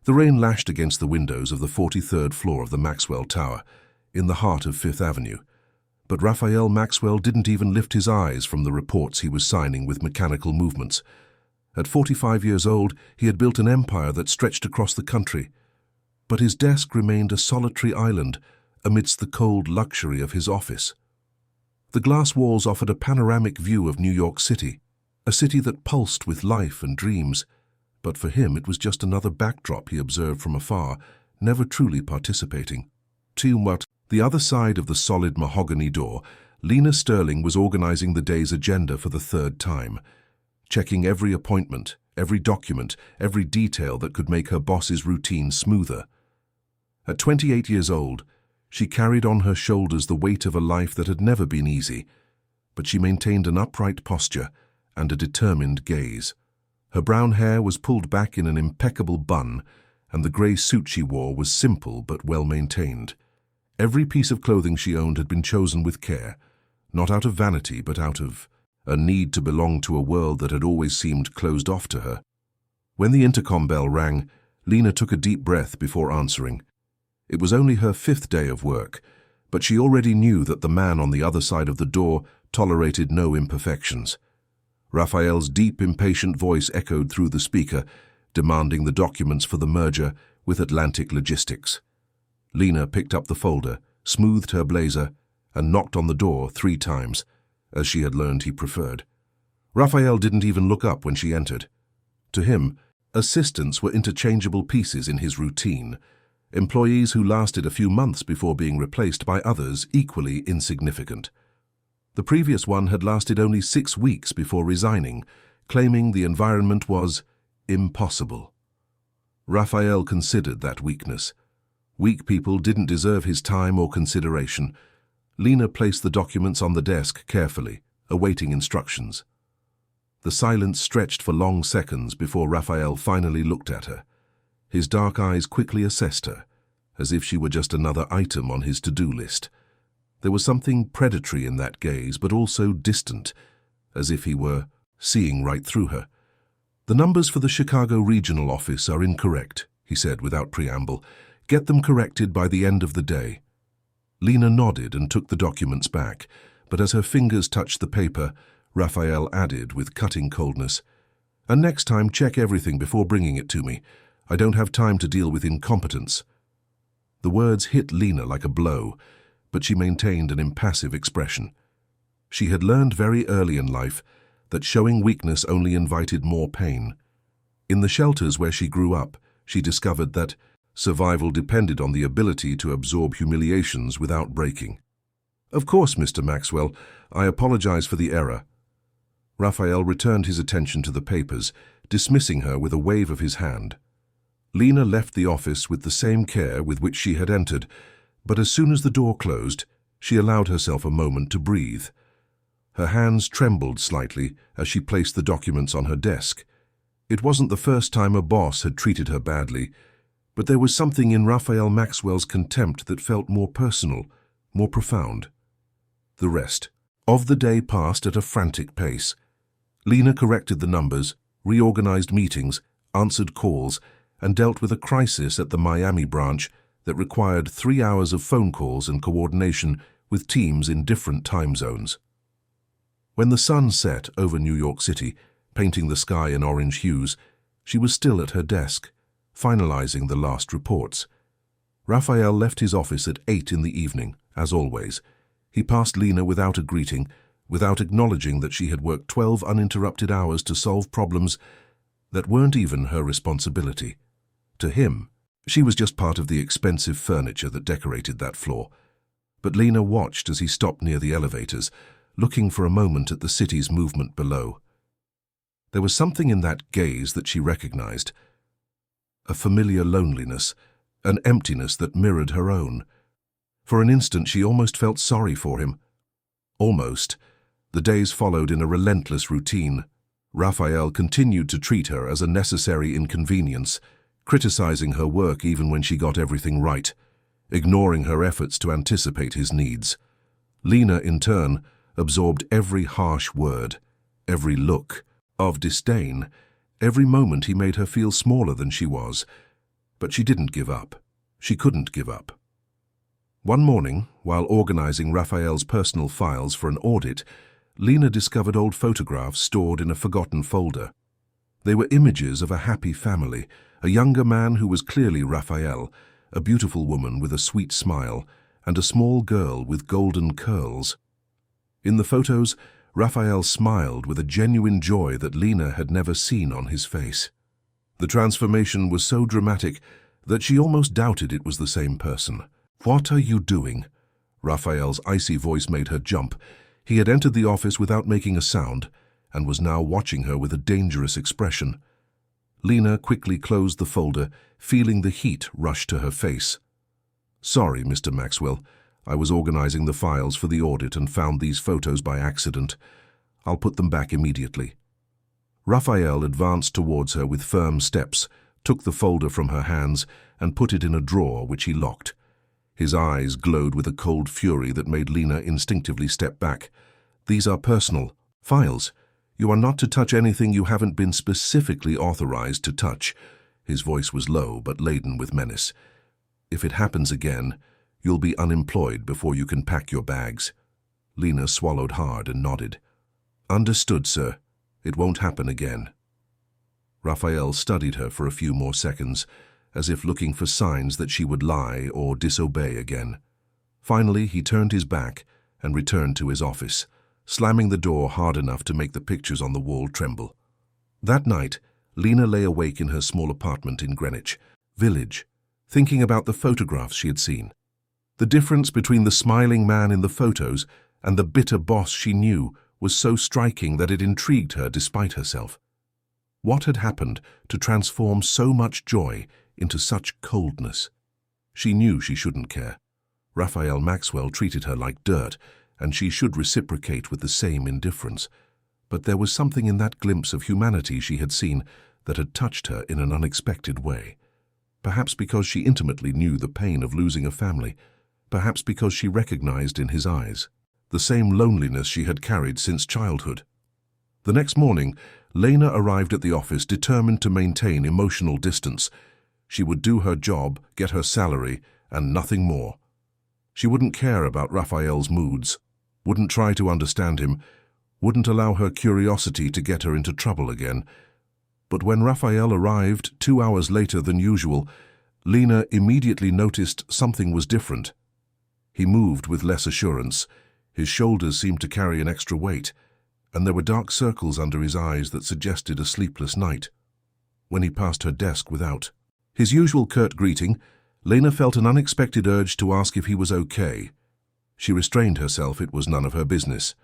The rain lashed against the windows of the 43rd floor of the Maxwell Tower, in the heart of Fifth Avenue. But Raphael Maxwell didn't even lift his eyes from the reports he was signing with mechanical movements. At 45 years old, he had built an empire that stretched across the country. But his desk remained a solitary island amidst the cold luxury of his office. The glass walls offered a panoramic view of New York City, a city that pulsed with life and dreams. But for him, it was just another backdrop he observed from afar, never truly participating. To the other side of the solid mahogany door, Lena Sterling was organizing the day's agenda for the third time, checking every appointment, every document, every detail that could make her boss's routine smoother. At 28 years old, she carried on her shoulders the weight of a life that had never been easy, but she maintained an upright posture and a determined gaze. Her brown hair was pulled back in an impeccable bun, and the grey suit she wore was simple but well-maintained. Every piece of clothing she owned had been chosen with care, not out of vanity but out of a need to belong to a world that had always seemed closed off to her. When the intercom bell rang, Lena took a deep breath before answering. It was only her 5th day of work, but she already knew that the man on the other side of the door tolerated no imperfections. Raphael's deep, impatient voice echoed through the speaker, demanding the documents for the merger with Atlantic Logistics. Lena picked up the folder, smoothed her blazer, and knocked on the door 3 times, as she had learned he preferred. Raphael didn't even look up when she entered. To him, assistants were interchangeable pieces in his routine, employees who lasted a few months before being replaced by others equally insignificant. The previous one had lasted only 6 weeks before resigning, claiming the environment was impossible. Raphael considered that weakness. Weak people didn't deserve his time or consideration. Lena placed the documents on the desk carefully, awaiting instructions. The silence stretched for long seconds before Raphael finally looked at her. His dark eyes quickly assessed her, as if she were just another item on his to-do list. There was something predatory in that gaze, but also distant, as if he were seeing right through her. "The numbers for the Chicago regional office are incorrect," he said without preamble. "Get them corrected by the end of the day." Lena nodded and took the documents back, but as her fingers touched the paper, Raphael added with cutting coldness, "And next time check everything before bringing it to me. I don't have time to deal with incompetence." The words hit Lena like a blow, but she maintained an impassive expression. She had learned very early in life that showing weakness only invited more pain. In the shelters where she grew up, she discovered that survival depended on the ability to absorb humiliations without breaking. "Of course, Mr. Maxwell, I apologize for the error." Raphael returned his attention to the papers, dismissing her with a wave of his hand. Lena left the office with the same care with which she had entered, but as soon as the door closed, she allowed herself a moment to breathe. Her hands trembled slightly as she placed the documents on her desk. It wasn't the first time a boss had treated her badly, but there was something in Raphael Maxwell's contempt that felt more personal, more profound. The rest of the day passed at a frantic pace. Lena corrected the numbers, reorganized meetings, answered calls, and dealt with a crisis at the Miami branch that required 3 hours of phone calls and coordination with teams in different time zones. When the sun set over New York City, painting the sky in orange hues, she was still at her desk, finalizing the last reports. Raphael left his office at 8 in the evening, as always. He passed Lena without a greeting, without acknowledging that she had worked 12 uninterrupted hours to solve problems that weren't even her responsibility. To him, she was just part of the expensive furniture that decorated that floor. But Lena watched as he stopped near the elevators, looking for a moment at the city's movement below. There was something in that gaze that she recognized, a familiar loneliness, an emptiness that mirrored her own. For an instant she almost felt sorry for him. Almost. The days followed in a relentless routine. Raphael continued to treat her as a necessary inconvenience, criticizing her work even when she got everything right, ignoring her efforts to anticipate his needs. Lena, in turn, absorbed every harsh word, every look of disdain, every moment he made her feel smaller than she was. But she didn't give up. She couldn't give up. One morning, while organizing Raphael's personal files for an audit, Lena discovered old photographs stored in a forgotten folder. They were images of a happy family, a younger man who was clearly Raphael, a beautiful woman with a sweet smile, and a small girl with golden curls. In the photos, Raphael smiled with a genuine joy that Lena had never seen on his face. The transformation was so dramatic that she almost doubted it was the same person. "What are you doing?" Raphael's icy voice made her jump. He had entered the office without making a sound and was now watching her with a dangerous expression. Lena quickly closed the folder, feeling the heat rush to her face. "Sorry, Mr. Maxwell. I was organizing the files for the audit and found these photos by accident. I'll put them back immediately." Raphael advanced towards her with firm steps, took the folder from her hands, and put it in a drawer which he locked. His eyes glowed with a cold fury that made Lena instinctively step back. "These are personal files. You are not to touch anything you haven't been specifically authorized to touch." His voice was low but laden with menace. "If it happens again, you'll be unemployed before you can pack your bags." Lena swallowed hard and nodded. "Understood, sir. It won't happen again." Raphael studied her for a few more seconds, as if looking for signs that she would lie or disobey again. Finally, he turned his back and returned to his office, slamming the door hard enough to make the pictures on the wall tremble. That night, Lena lay awake in her small apartment in Greenwich Village, thinking about the photographs she had seen. The difference between the smiling man in the photos and the bitter boss she knew was so striking that it intrigued her despite herself. What had happened to transform so much joy into such coldness? She knew she shouldn't care. Raphael Maxwell treated her like dirt, and she should reciprocate with the same indifference. But there was something in that glimpse of humanity she had seen that had touched her in an unexpected way. Perhaps because she intimately knew the pain of losing a family, perhaps because she recognized in his eyes the same loneliness she had carried since childhood. The next morning, Lena arrived at the office determined to maintain emotional distance. She would do her job, get her salary, and nothing more. She wouldn't care about Raphael's moods, wouldn't try to understand him, wouldn't allow her curiosity to get her into trouble again. But when Raphael arrived 2 hours later than usual, Lena immediately noticed something was different. He moved with less assurance. His shoulders seemed to carry an extra weight, and there were dark circles under his eyes that suggested a sleepless night. When he passed her desk without his usual curt greeting, Lena felt an unexpected urge to ask if he was okay. She restrained herself. It was none of her business.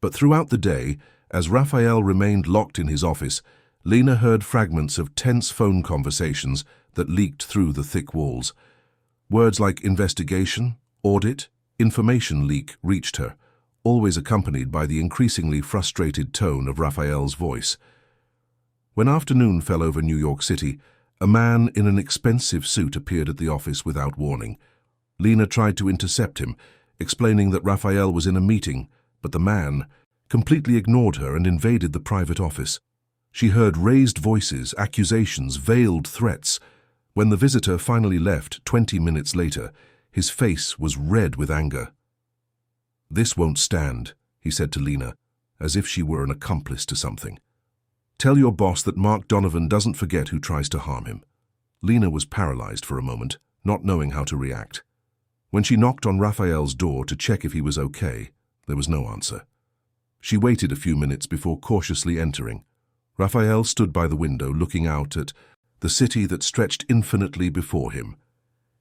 But throughout the day, as Raphael remained locked in his office, Lena heard fragments of tense phone conversations that leaked through the thick walls. Words like investigation, audit, information leak reached her, always accompanied by the increasingly frustrated tone of Raphael's voice. When afternoon fell over New York City, a man in an expensive suit appeared at the office without warning. Lena tried to intercept him, explaining that Raphael was in a meeting, but the man completely ignored her and invaded the private office. She heard raised voices, accusations, veiled threats. When the visitor finally left 20 minutes later, his face was red with anger. "This won't stand," he said to Lena, as if she were an accomplice to something. "Tell your boss that Mark Donovan doesn't forget who tries to harm him." Lena was paralyzed for a moment, not knowing how to react. When she knocked on Raphael's door to check if he was okay, there was no answer. She waited a few minutes before cautiously entering. Raphael stood by the window looking out at the city that stretched infinitely before him.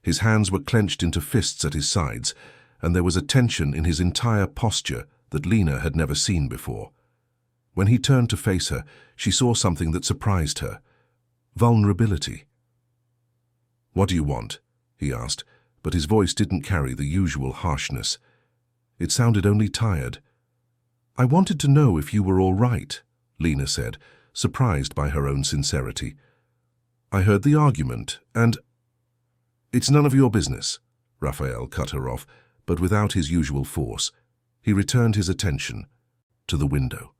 His hands were clenched into fists at his sides, and there was a tension in his entire posture that Lena had never seen before. When he turned to face her, she saw something that surprised her: vulnerability. "What do you want?" he asked, but his voice didn't carry the usual harshness. It sounded only tired. "I wanted to know if you were all right," Lena said, surprised by her own sincerity. "I heard the argument, and—" "It's none of your business," Raphael cut her off, but without his usual force. He returned his attention to the window.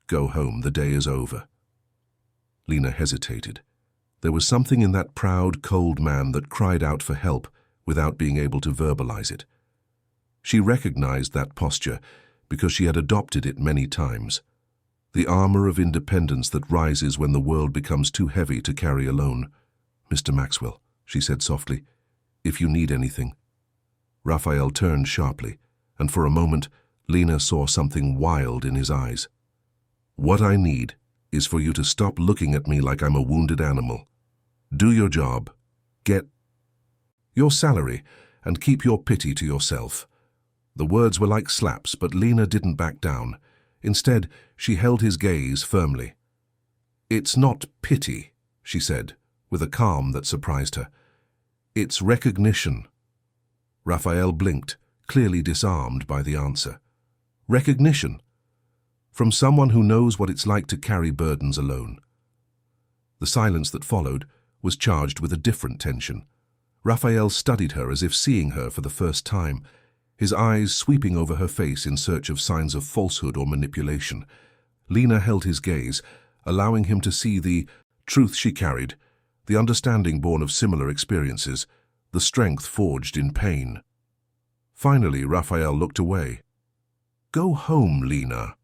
"Go home, the day is over." Lena hesitated. There was something in that proud, cold man that cried out for help without being able to verbalize it. She recognized that posture because she had adopted it many times. The armor of independence that rises when the world becomes too heavy to carry alone. "Mr. Maxwell," she said softly, "if you need anything." Raphael turned sharply, and for a moment, Lena saw something wild in his eyes. "What I need is for you to stop looking at me like I'm a wounded animal. Do your job, get your salary, and keep your pity to yourself." The words were like slaps, but Lena didn't back down. Instead, she held his gaze firmly. "It's not pity," she said, with a calm that surprised her. "It's recognition." Raphael blinked, clearly disarmed by the answer. Recognition? From someone who knows what it's like to carry burdens alone. The silence that followed was charged with a different tension. Raphael studied her as if seeing her for the first time, his eyes sweeping over her face in search of signs of falsehood or manipulation. Lena held his gaze, allowing him to see the truth she carried, the understanding born of similar experiences, the strength forged in pain. Finally, Raphael looked away. "Go home, Lena."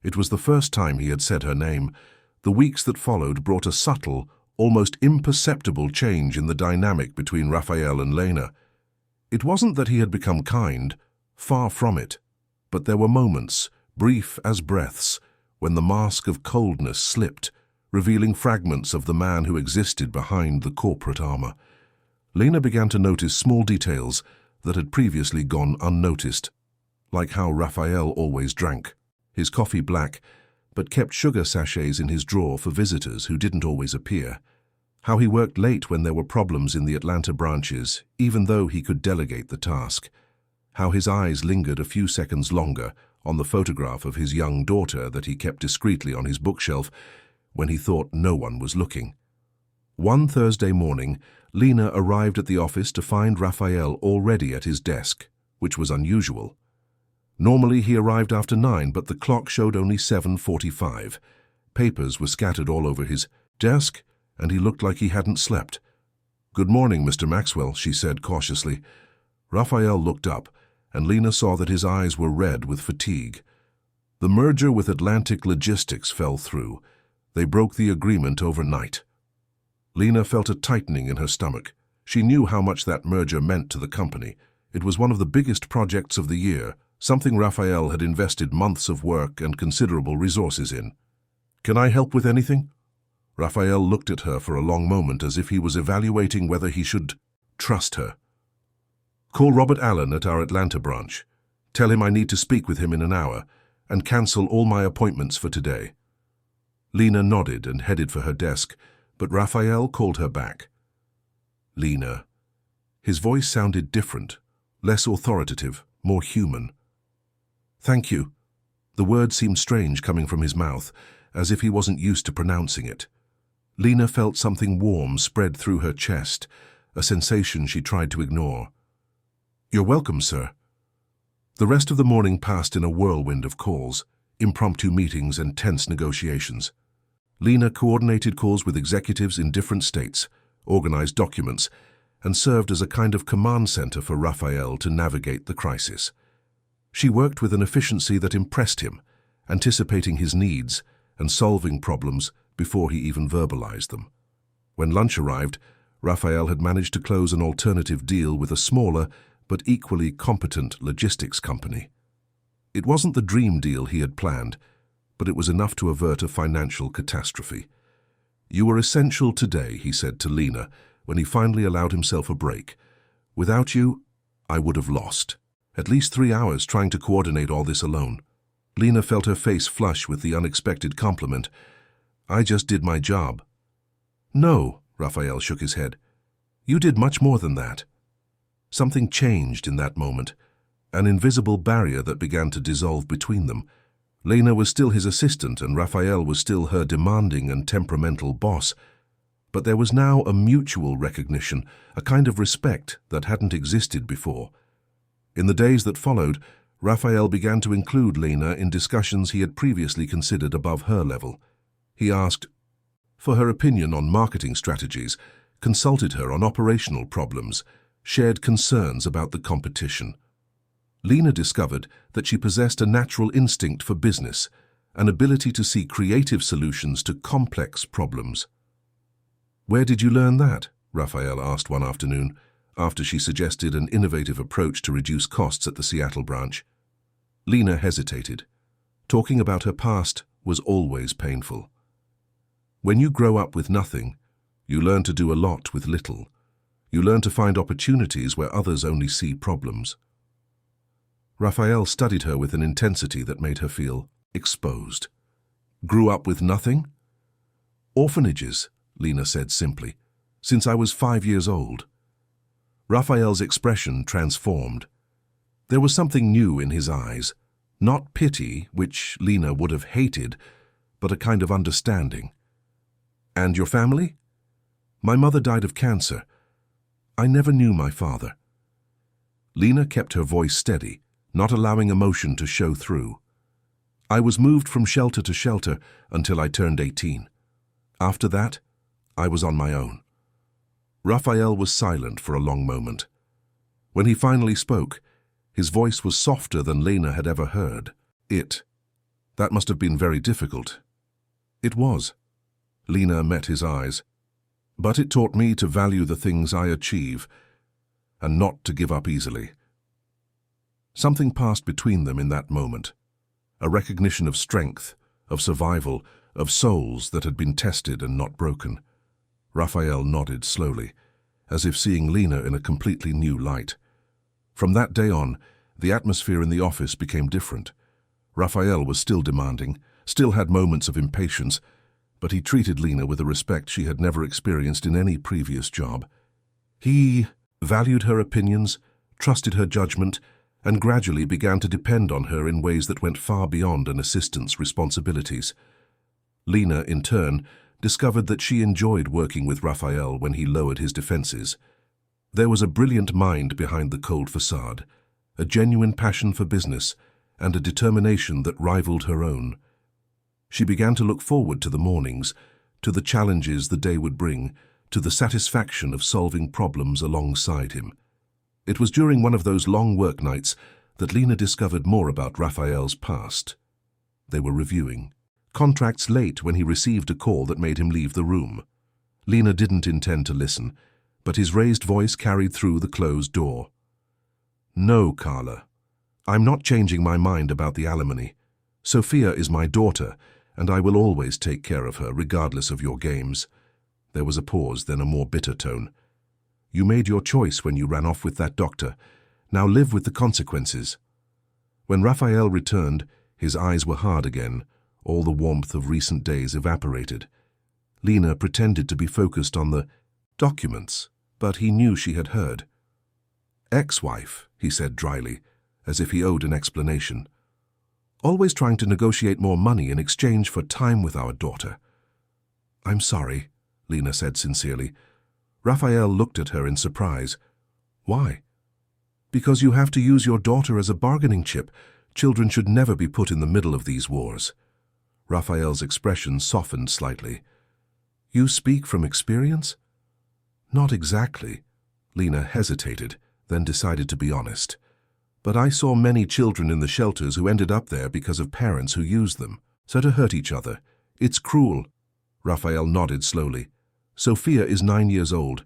It was the first time he had said her name. The weeks that followed brought a subtle, almost imperceptible change in the dynamic between Raphael and Lena. It wasn't that he had become kind, far from it, but there were moments, brief as breaths, when the mask of coldness slipped, revealing fragments of the man who existed behind the corporate armor. Lena began to notice small details that had previously gone unnoticed, like how Raphael always drank, his coffee black, but kept sugar sachets in his drawer for visitors who didn't always appear. How he worked late when there were problems in the Atlanta branches, even though he could delegate the task. How his eyes lingered a few seconds longer on the photograph of his young daughter that he kept discreetly on his bookshelf when he thought no one was looking. One Thursday morning, Lena arrived at the office to find Raphael already at his desk, which was unusual. Normally he arrived after 9, but the clock showed only 7:45. Papers were scattered all over his desk, and he looked like he hadn't slept. "Good morning, Mr. Maxwell," she said cautiously. Raphael looked up, and Lena saw that his eyes were red with fatigue. The merger with Atlantic Logistics fell through. They broke the agreement overnight. Lena felt a tightening in her stomach. She knew how much that merger meant to the company. It was one of the biggest projects of the year, something Raphael had invested months of work and considerable resources in. "Can I help with anything?" Raphael looked at her for a long moment as if he was evaluating whether he should trust her. "Call Robert Allen at our Atlanta branch. Tell him I need to speak with him in an hour, and cancel all my appointments for today." Lena nodded and headed for her desk, but Raphael called her back. "Lena." His voice sounded different, less authoritative, more human. "Thank you." The word seemed strange coming from his mouth, as if he wasn't used to pronouncing it. Lena felt something warm spread through her chest, a sensation she tried to ignore. "You're welcome, sir." The rest of the morning passed in a whirlwind of calls, impromptu meetings and tense negotiations. Lena coordinated calls with executives in different states, organized documents, and served as a kind of command center for Raphael to navigate the crisis. She worked with an efficiency that impressed him, anticipating his needs and solving problems before he even verbalized them. When lunch arrived, Raphael had managed to close an alternative deal with a smaller but equally competent logistics company. It wasn't the dream deal he had planned, but it was enough to avert a financial catastrophe. "You were essential today," he said to Lena when he finally allowed himself a break. "Without you, I would have lost. At least 3 hours trying to coordinate all this alone." Lena felt her face flush with the unexpected compliment. "I just did my job." "No," Raphael shook his head. "You did much more than that." Something changed in that moment, an invisible barrier that began to dissolve between them. Lena was still his assistant and Raphael was still her demanding and temperamental boss. But there was now a mutual recognition, a kind of respect that hadn't existed before. In the days that followed, Raphael began to include Lena in discussions he had previously considered above her level. He asked, for her opinion on marketing strategies, consulted her on operational problems, shared concerns about the competition. Lena discovered that she possessed a natural instinct for business, an ability to see creative solutions to complex problems. "Where did you learn that?" Raphael asked one afternoon, after she suggested an innovative approach to reduce costs at the Seattle branch. Lena hesitated. Talking about her past was always painful. When you grow up with nothing, you learn to do a lot with little. You learn to find opportunities where others only see problems. Raphael studied her with an intensity that made her feel exposed. "Grew up with nothing?" "Orphanages," Lena said simply, "since I was 5 years old." Raphael's expression transformed. There was something new in his eyes, not pity, which Lena would have hated, but a kind of understanding. "And your family?" "My mother died of cancer. I never knew my father." Lena kept her voice steady, not allowing emotion to show through. "I was moved from shelter to shelter until I turned 18. After that, I was on my own." Raphael was silent for a long moment. When he finally spoke, his voice was softer than Lena had ever heard. That must have been very difficult." "It was." Lena met his eyes. "But it taught me to value the things I achieve, and not to give up easily." Something passed between them in that moment. A recognition of strength, of survival, of souls that had been tested and not broken. Raphael nodded slowly, as if seeing Lena in a completely new light. From that day on, the atmosphere in the office became different. Raphael was still demanding, still had moments of impatience, but he treated Lena with a respect she had never experienced in any previous job. He valued her opinions, trusted her judgment, and gradually began to depend on her in ways that went far beyond an assistant's responsibilities. Lena, in turn, discovered that she enjoyed working with Raphael when he lowered his defenses. There was a brilliant mind behind the cold facade, a genuine passion for business, and a determination that rivaled her own. She began to look forward to the mornings, to the challenges the day would bring, to the satisfaction of solving problems alongside him. It was during one of those long work nights that Lena discovered more about Raphael's past. They were reviewing contracts late when he received a call that made him leave the room. Lena didn't intend to listen, but his raised voice carried through the closed door. "No, Carla. I'm not changing my mind about the alimony. Sophia is my daughter, and I will always take care of her, regardless of your games." There was a pause, then a more bitter tone. "You made your choice when you ran off with that doctor. Now live with the consequences." When Raphael returned, his eyes were hard again. All the warmth of recent days evaporated. Lena pretended to be focused on the documents, but he knew she had heard. "Ex-wife," he said dryly, as if he owed an explanation. "Always trying to negotiate more money in exchange for time with our daughter." "I'm sorry," Lena said sincerely. Raphael looked at her in surprise. "Why?" "Because you have to use your daughter as a bargaining chip. Children should never be put in the middle of these wars." Raphael's expression softened slightly. "You speak from experience?" "Not exactly." Lena hesitated, then decided to be honest. "But I saw many children in the shelters who ended up there because of parents who used them, so to hurt each other. It's cruel." Raphael nodded slowly. "Sophia is 9 years old.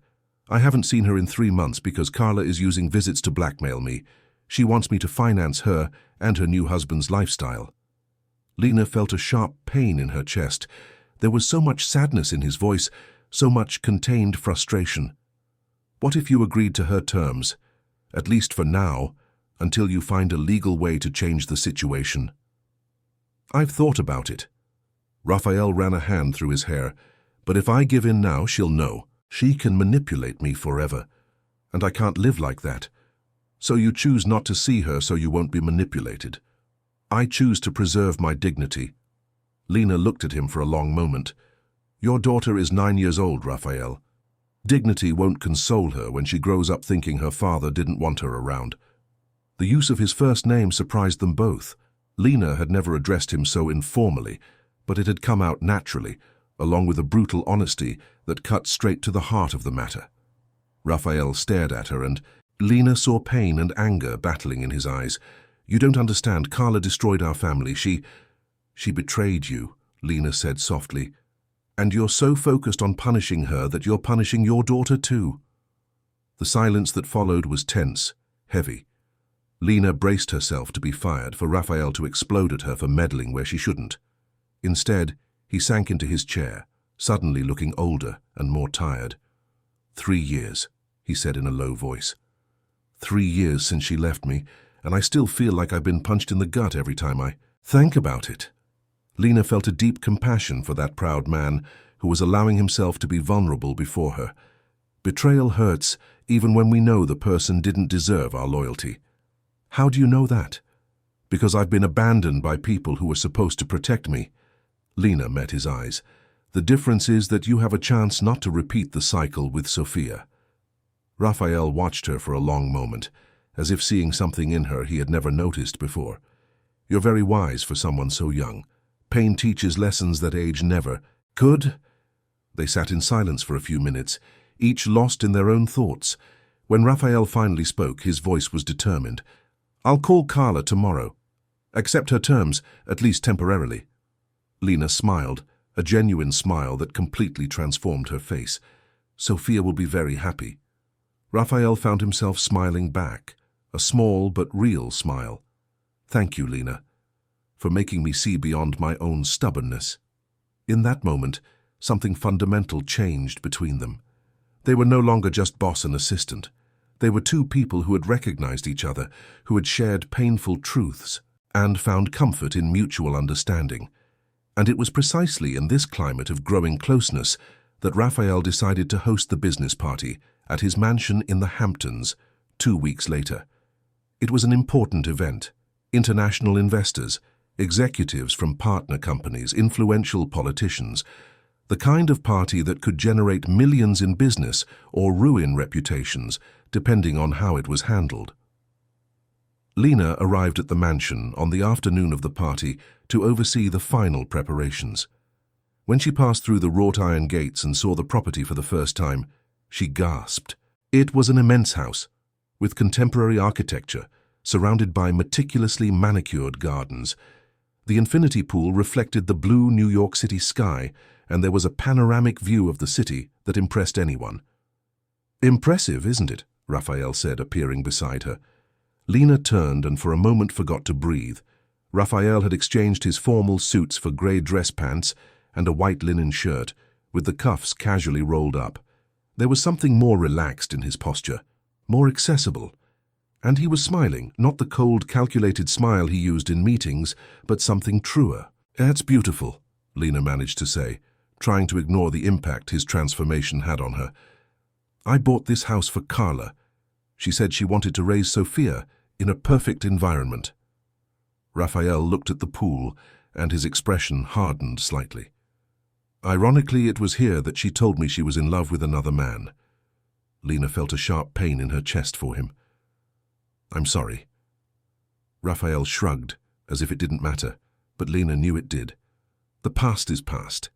I haven't seen her in 3 months because Carla is using visits to blackmail me. She wants me to finance her and her new husband's lifestyle." Lena felt a sharp pain in her chest. There was so much sadness in his voice, so much contained frustration. "What if you agreed to her terms, at least for now, until you find a legal way to change the situation?" "I've thought about it." Raphael ran a hand through his hair. "But if I give in now, she'll know. She can manipulate me forever. And I can't live like that. So you choose not to see her so you won't be manipulated." "I choose to preserve my dignity." Lena looked at him for a long moment. "Your daughter is 9 years old, Raphael. Dignity won't console her when she grows up thinking her father didn't want her around." The use of his first name surprised them both. Lena had never addressed him so informally, but it had come out naturally, along with a brutal honesty that cut straight to the heart of the matter. Raphael stared at her, and Lena saw pain and anger battling in his eyes. "You don't understand. Carla destroyed our family. She betrayed you," Lena said softly. "And you're so focused on punishing her that you're punishing your daughter too." The silence that followed was tense, heavy. Lena braced herself to be fired, for Raphael to explode at her for meddling where she shouldn't. Instead, he sank into his chair, suddenly looking older and more tired. 3 years, he said in a low voice. 3 years since she left me, and I still feel like I've been punched in the gut every time I think about it. Lena felt a deep compassion for that proud man who was allowing himself to be vulnerable before her. Betrayal hurts even when we know the person didn't deserve our loyalty. "How do you know that?" "Because I've been abandoned by people who were supposed to protect me." Lena met his eyes. "The difference is that you have a chance not to repeat the cycle with Sophia." Raphael watched her for a long moment, as if seeing something in her he had never noticed before. "You're very wise for someone so young. Pain teaches lessons that age never could." They sat in silence for a few minutes, each lost in their own thoughts. When Raphael finally spoke, his voice was determined. "I'll call Carla tomorrow. Accept her terms, at least temporarily." Lena smiled, a genuine smile that completely transformed her face. "Sophia will be very happy." Raphael found himself smiling back, a small but real smile. "Thank you, Lena, for making me see beyond my own stubbornness." In that moment, something fundamental changed between them. They were no longer just boss and assistant. They were two people who had recognized each other, who had shared painful truths, and found comfort in mutual understanding. And it was precisely in this climate of growing closeness that Raphael decided to host the business party at his mansion in the Hamptons 2 weeks later. It was an important event. International investors, executives from partner companies, influential politicians, the kind of party that could generate millions in business or ruin reputations, depending on how it was handled. Lena arrived at the mansion on the afternoon of the party to oversee the final preparations. When she passed through the wrought iron gates and saw the property for the first time, she gasped. It was an immense house, with contemporary architecture, surrounded by meticulously manicured gardens. The infinity pool reflected the blue New York City sky, and there was a panoramic view of the city that impressed anyone. "Impressive, isn't it?" Raphael said, appearing beside her. Lena turned and for a moment forgot to breathe. Raphael had exchanged his formal suits for grey dress pants and a white linen shirt, with the cuffs casually rolled up. There was something more relaxed in his posture, more accessible. And he was smiling, not the cold, calculated smile he used in meetings, but something truer. "That's beautiful," Lena managed to say, trying to ignore the impact his transformation had on her. "I bought this house for Carla. She said she wanted to raise Sophia in a perfect environment." Raphael looked at the pool, and his expression hardened slightly. "Ironically, it was here that she told me she was in love with another man." Lena felt a sharp pain in her chest for him. "I'm sorry." Raphael shrugged, as if it didn't matter, but Lena knew it did. "The past is past.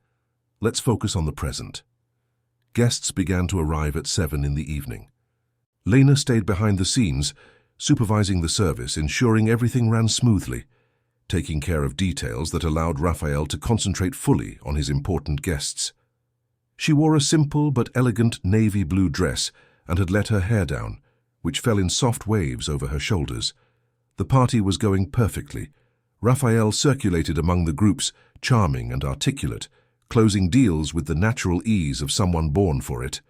Let's focus on the present." Guests began to arrive at 7 in the evening. Lena stayed behind the scenes, supervising the service, ensuring everything ran smoothly, taking care of details that allowed Raphael to concentrate fully on his important guests. She wore a simple but elegant navy blue dress and had let her hair down, which fell in soft waves over her shoulders. The party was going perfectly. Raphael circulated among the groups, charming and articulate, closing deals with the natural ease of someone born for it.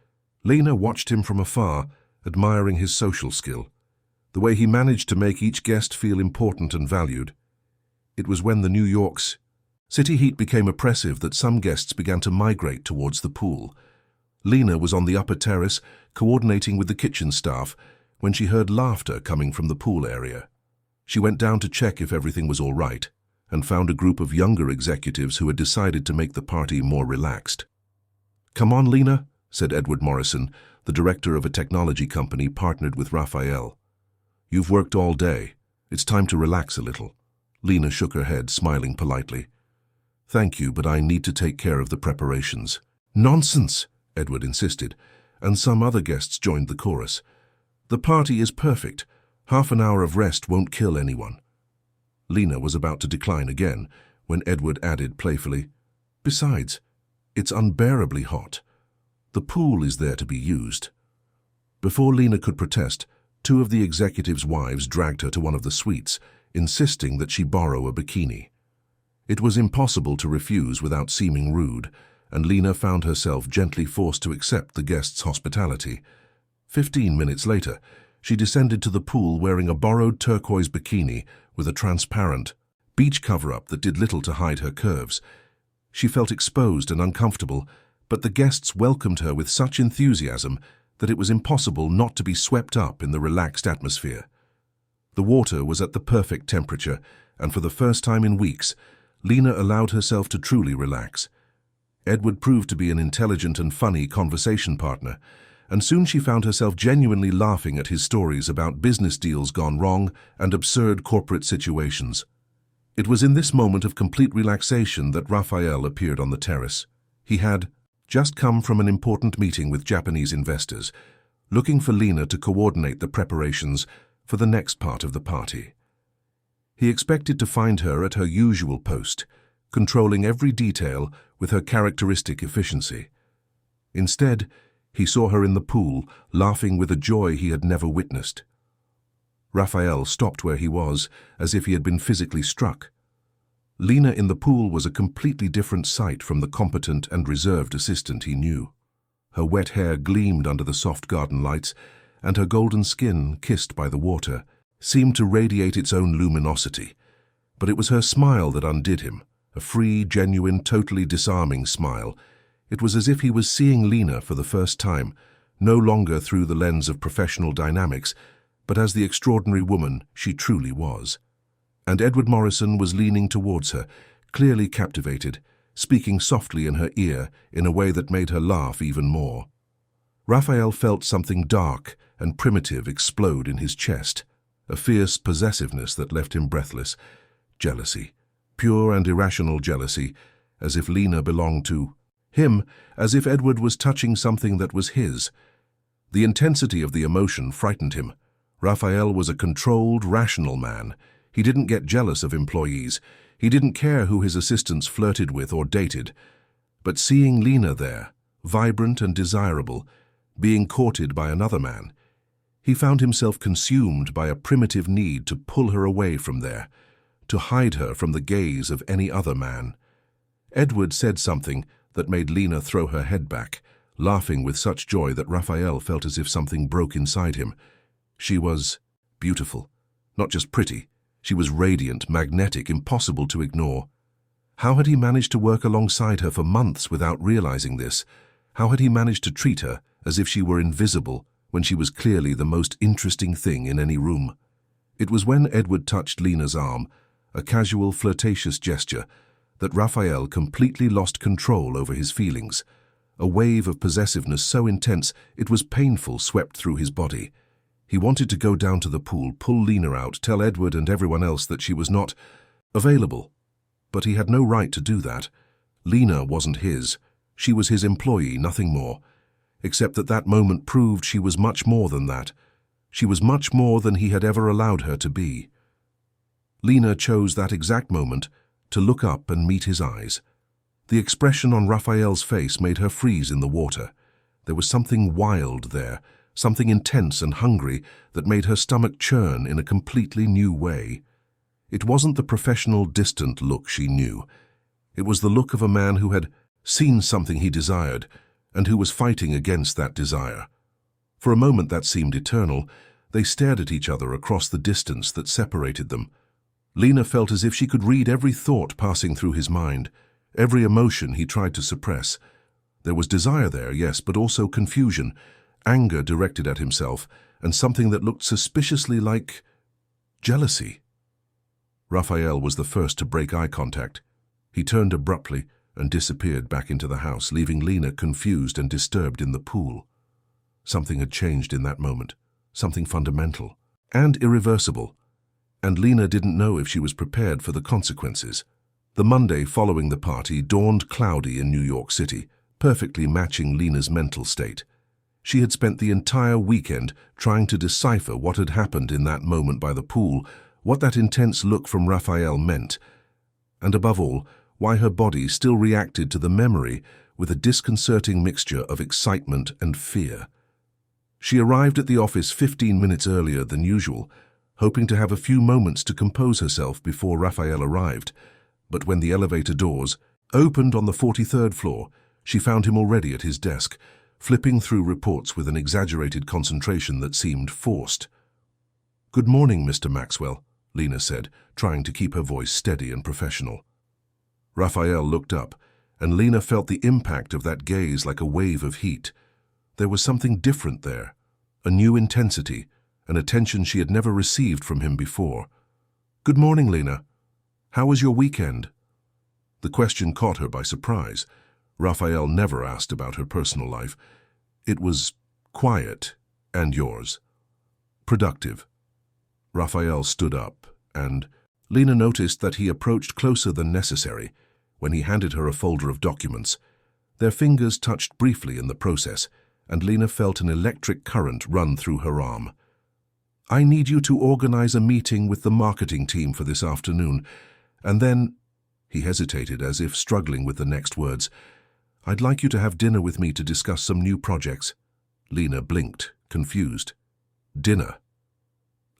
Lena watched him from afar, admiring his social skill, the way he managed to make each guest feel important and valued. It was when the New York's city heat became oppressive that some guests began to migrate towards the pool. Lena was on the upper terrace, coordinating with the kitchen staff, when she heard laughter coming from the pool area. She went down to check if everything was all right, and found a group of younger executives who had decided to make the party more relaxed. "Come on, Lena," said Edward Morrison, the director of a technology company partnered with Raphael. "You've worked all day. It's time to relax a little." Lena shook her head, smiling politely. "Thank you, but I need to take care of the preparations." "Nonsense," Edward insisted, and some other guests joined the chorus. "The party is perfect. Half an hour of rest won't kill anyone." Lena was about to decline again when Edward added playfully, "Besides, it's unbearably hot. The pool is there to be used." Before Lena could protest, two of the executives' wives dragged her to one of the suites, insisting that she borrow a bikini. It was impossible to refuse without seeming rude, and Lena found herself gently forced to accept the guests' hospitality. 15 minutes later, she descended to the pool wearing a borrowed turquoise bikini with a transparent beach cover-up that did little to hide her curves. She felt exposed and uncomfortable, but the guests welcomed her with such enthusiasm that it was impossible not to be swept up in the relaxed atmosphere. The water was at the perfect temperature, and for the first time in weeks, Lena allowed herself to truly relax. Edward proved to be an intelligent and funny conversation partner, and soon she found herself genuinely laughing at his stories about business deals gone wrong and absurd corporate situations. It was in this moment of complete relaxation that Raphael appeared on the terrace. He had just come from an important meeting with Japanese investors, looking for Lena to coordinate the preparations for the next part of the party. He expected to find her at her usual post, controlling every detail with her characteristic efficiency. Instead, he saw her in the pool, laughing with a joy he had never witnessed. Raphael stopped where he was, as if he had been physically struck. Lena in the pool was a completely different sight from the competent and reserved assistant he knew. Her wet hair gleamed under the soft garden lights, and her golden skin, kissed by the water, seemed to radiate its own luminosity. But it was her smile that undid him, a free, genuine, totally disarming smile. It was as if he was seeing Lena for the first time, no longer through the lens of professional dynamics, but as the extraordinary woman she truly was. And Edward Morrison was leaning towards her, clearly captivated, speaking softly in her ear in a way that made her laugh even more. Raphael felt something dark and primitive explode in his chest, a fierce possessiveness that left him breathless. Jealousy, pure and irrational jealousy, as if Lena belonged to him, as if Edward was touching something that was his. The intensity of the emotion frightened him. Raphael was a controlled, rational man. He didn't get jealous of employees. He didn't care who his assistants flirted with or dated. But seeing Lena there, vibrant and desirable, being courted by another man, he found himself consumed by a primitive need to pull her away from there, to hide her from the gaze of any other man. Edward said something that made Lena throw her head back, laughing with such joy that Raphael felt as if something broke inside him. She was beautiful, not just pretty. She was radiant, magnetic, impossible to ignore. How had he managed to work alongside her for months without realizing this? How had he managed to treat her as if she were invisible when she was clearly the most interesting thing in any room? It was when Edward touched Lena's arm, a casual, flirtatious gesture, that Raphael completely lost control over his feelings. A wave of possessiveness so intense it was painful swept through his body. He wanted to go down to the pool, pull Lena out, tell Edward and everyone else that she was not available. But he had no right to do that. Lena wasn't his. She was his employee, nothing more. Except that that moment proved she was much more than that. She was much more than he had ever allowed her to be. Lena chose that exact moment to look up and meet his eyes. The expression on Raphael's face made her freeze in the water. There was something wild there, something intense and hungry that made her stomach churn in a completely new way. It wasn't the professional, distant look she knew. It was the look of a man who had seen something he desired and who was fighting against that desire. For a moment that seemed eternal. They stared at each other across the distance that separated them. Lena felt as if she could read every thought passing through his mind, every emotion he tried to suppress. There was desire there, yes, but also confusion, anger directed at himself, and something that looked suspiciously like jealousy. Raphael was the first to break eye contact. He turned abruptly and disappeared back into the house, leaving Lena confused and disturbed in the pool. Something had changed in that moment, something fundamental and irreversible, and Lena didn't know if she was prepared for the consequences. The Monday following the party dawned cloudy in New York City, perfectly matching Lena's mental state. She had spent the entire weekend trying to decipher what had happened in that moment by the pool, what that intense look from Raphael meant, and above all, why her body still reacted to the memory with a disconcerting mixture of excitement and fear. She arrived at the office 15 minutes earlier than usual, hoping to have a few moments to compose herself before Raphael arrived, but when the elevator doors opened on the 43rd floor, she found him already at his desk, flipping through reports with an exaggerated concentration that seemed forced. "Good morning, Mr. Maxwell," Lena said, trying to keep her voice steady and professional. Raphael looked up, and Lena felt the impact of that gaze like a wave of heat. There was something different there, a new intensity, an attention she had never received from him before. "Good morning, Lena. How was your weekend?" The question caught her by surprise. Raphael never asked about her personal life. It was quiet, and yours. Productive. Raphael stood up, and Lena noticed that he approached closer than necessary when he handed her a folder of documents. Their fingers touched briefly in the process, and Lena felt an electric current run through her arm. "I need you to organize a meeting with the marketing team for this afternoon, and then—" He hesitated as if struggling with the next words. "I'd like you to have dinner with me to discuss some new projects." Lena blinked, confused. "Dinner?"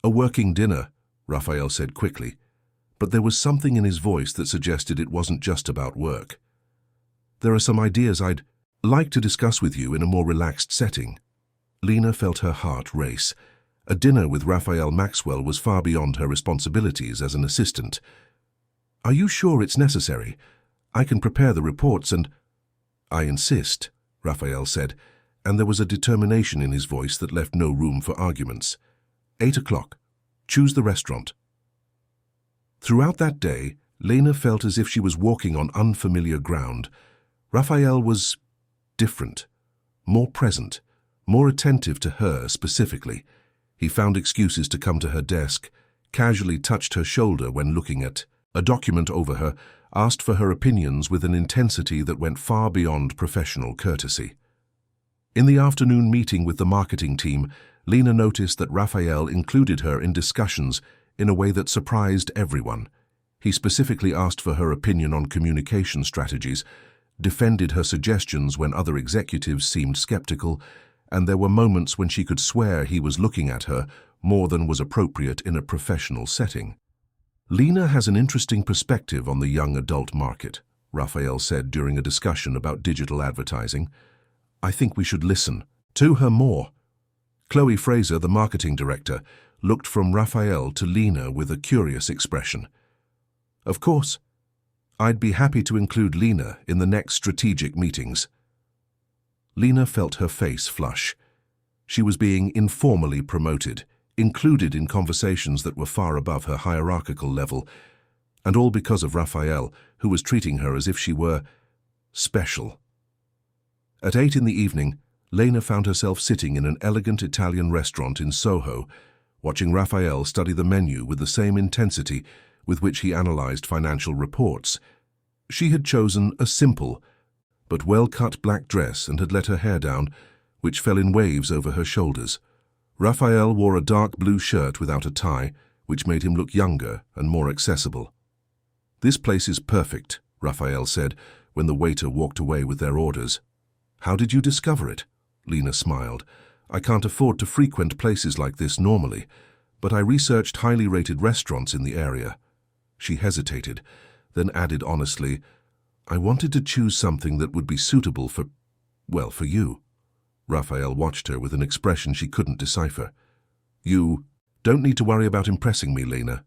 "A working dinner," Raphael said quickly, but there was something in his voice that suggested it wasn't just about work. "There are some ideas I'd like to discuss with you in a more relaxed setting." Lena felt her heart race. A dinner with Raphael Maxwell was far beyond her responsibilities as an assistant. "Are you sure it's necessary? I can prepare the reports and—" "I insist," Raphael said, and there was a determination in his voice that left no room for arguments. 8 o'clock. Choose the restaurant." Throughout that day, Lena felt as if she was walking on unfamiliar ground. Raphael was different, more present, more attentive to her specifically. He found excuses to come to her desk, casually touched her shoulder when looking at a document over her, asked for her opinions with an intensity that went far beyond professional courtesy. In the afternoon meeting with the marketing team, Lena noticed that Raphael included her in discussions in a way that surprised everyone. He specifically asked for her opinion on communication strategies, defended her suggestions when other executives seemed skeptical, and there were moments when she could swear he was looking at her more than was appropriate in a professional setting. "Lena has an interesting perspective on the young adult market," Raphael said during a discussion about digital advertising. "I think we should listen to her more." Chloe Fraser, the marketing director, looked from Raphael to Lena with a curious expression. "Of course. I'd be happy to include Lena in the next strategic meetings." Lena felt her face flush. She was being informally promoted, included in conversations that were far above her hierarchical level, and all because of Raphael, who was treating her as if she were special. At 8 in the evening, Lena found herself sitting in an elegant Italian restaurant in Soho, watching Raphael study the menu with the same intensity with which he analyzed financial reports. She had chosen a simple but well-cut black dress and had let her hair down, which fell in waves over her shoulders. Raphael wore a dark blue shirt without a tie, which made him look younger and more accessible. "This place is perfect," Raphael said when the waiter walked away with their orders. "How did you discover it?" Lena smiled. "I can't afford to frequent places like this normally, but I researched highly rated restaurants in the area." She hesitated, then added honestly, "I wanted to choose something that would be suitable for you." Raphael watched her with an expression she couldn't decipher. "You don't need to worry about impressing me, Lena."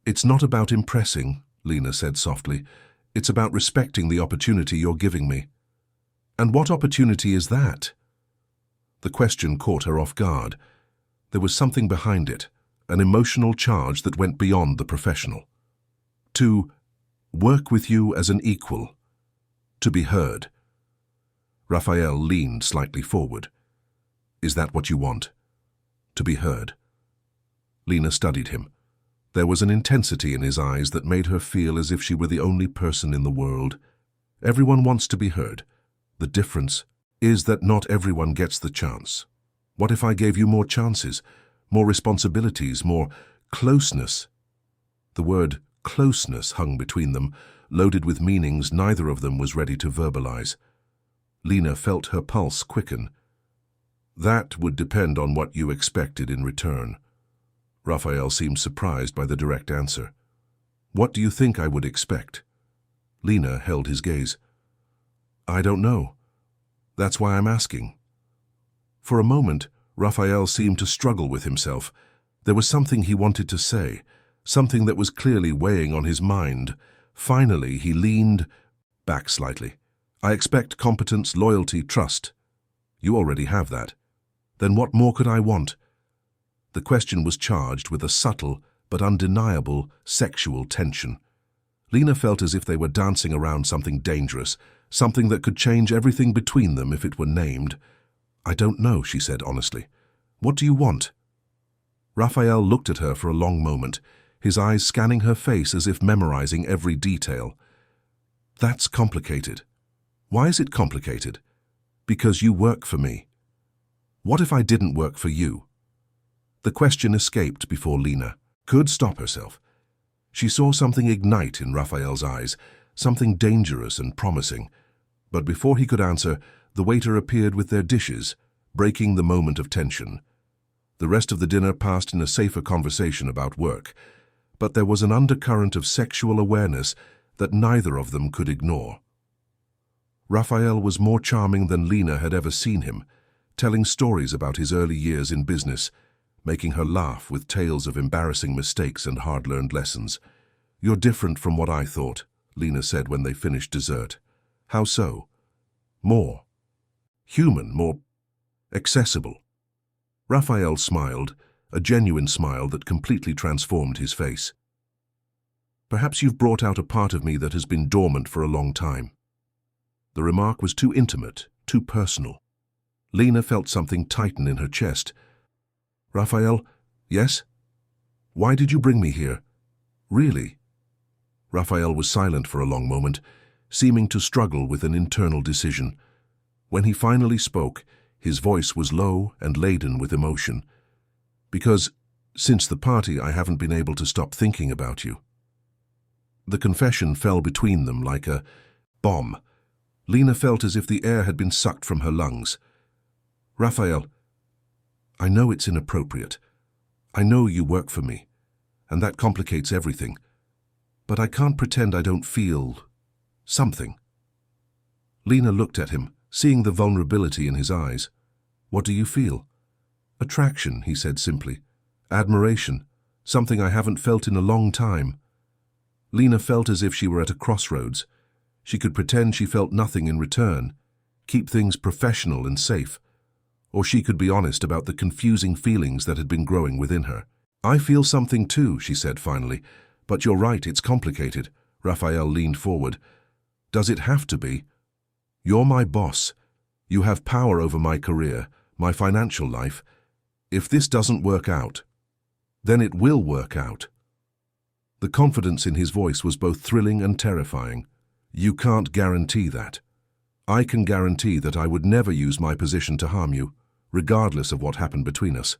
"It's not about impressing," Lena said softly. "It's about respecting the opportunity you're giving me." "And what opportunity is that?" The question caught her off guard. There was something behind it, an emotional charge that went beyond the professional. "To work with you as an equal. To be heard." Raphael leaned slightly forward. "Is that what you want? To be heard?" Lena studied him. There was an intensity in his eyes that made her feel as if she were the only person in the world. Everyone wants to be heard. The difference is that not everyone gets the chance. What if I gave you more chances, more responsibilities, more closeness? The word closeness hung between them, loaded with meanings neither of them was ready to verbalize. Lena felt her pulse quicken. That would depend on what you expected in return. Raphael seemed surprised by the direct answer. What do you think I would expect? Lena held his gaze. I don't know. That's why I'm asking. For a moment, Raphael seemed to struggle with himself. There was something he wanted to say, something that was clearly weighing on his mind. Finally, he leaned back slightly. I expect competence, loyalty, trust. You already have that. Then what more could I want? The question was charged with a subtle but undeniable sexual tension. Lena felt as if they were dancing around something dangerous, something that could change everything between them if it were named. I don't know, she said honestly. What do you want? Raphael looked at her for a long moment, his eyes scanning her face as if memorizing every detail. That's complicated. Why is it complicated? Because you work for me. What if I didn't work for you? The question escaped before Lena could stop herself. She saw something ignite in Raphael's eyes, something dangerous and promising. But before he could answer, the waiter appeared with their dishes, breaking the moment of tension. The rest of the dinner passed in a safer conversation about work, but there was an undercurrent of sexual awareness that neither of them could ignore. Raphael was more charming than Lena had ever seen him, telling stories about his early years in business, making her laugh with tales of embarrassing mistakes and hard-learned lessons. You're different from what I thought, Lena said when they finished dessert. How so? More human, more accessible. Raphael smiled, a genuine smile that completely transformed his face. Perhaps you've brought out a part of me that has been dormant for a long time. The remark was too intimate, too personal. Lena felt something tighten in her chest. Raphael, yes? Why did you bring me here? Really? Raphael was silent for a long moment, seeming to struggle with an internal decision. When he finally spoke, his voice was low and laden with emotion. Because, since the party, I haven't been able to stop thinking about you. The confession fell between them like a bomb. Lena felt as if the air had been sucked from her lungs. Raphael, I know it's inappropriate. I know you work for me, and that complicates everything. But I can't pretend I don't feel something. Lena looked at him, seeing the vulnerability in his eyes. What do you feel? Attraction, he said simply. Admiration, something I haven't felt in a long time. Lena felt as if she were at a crossroads. She could pretend she felt nothing in return, keep things professional and safe. Or she could be honest about the confusing feelings that had been growing within her. I feel something too, she said finally. But you're right, it's complicated. Raphael leaned forward. Does it have to be? You're my boss. You have power over my career, my financial life. If this doesn't work out, then it will work out. The confidence in his voice was both thrilling and terrifying. You can't guarantee that. I can guarantee that I would never use my position to harm you, regardless of what happened between us.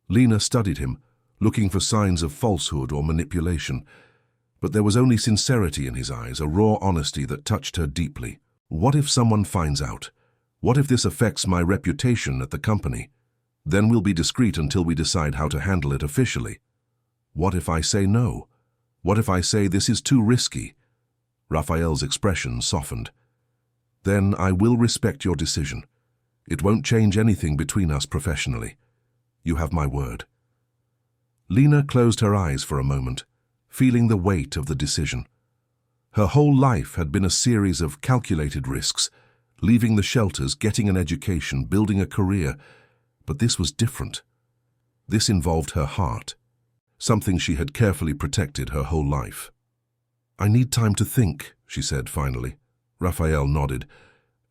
Lena studied him, looking for signs of falsehood or manipulation. But there was only sincerity in his eyes, a raw honesty that touched her deeply. What if someone finds out? What if this affects my reputation at the company? Then we'll be discreet until we decide how to handle it officially. What if I say no? What if I say this is too risky? Raphael's expression softened. Then I will respect your decision. It won't change anything between us professionally. You have my word. Lena closed her eyes for a moment, feeling the weight of the decision. Her whole life had been a series of calculated risks, leaving the shelters, getting an education, building a career. But this was different. This involved her heart, something she had carefully protected her whole life. I need time to think, she said finally. Raphael nodded.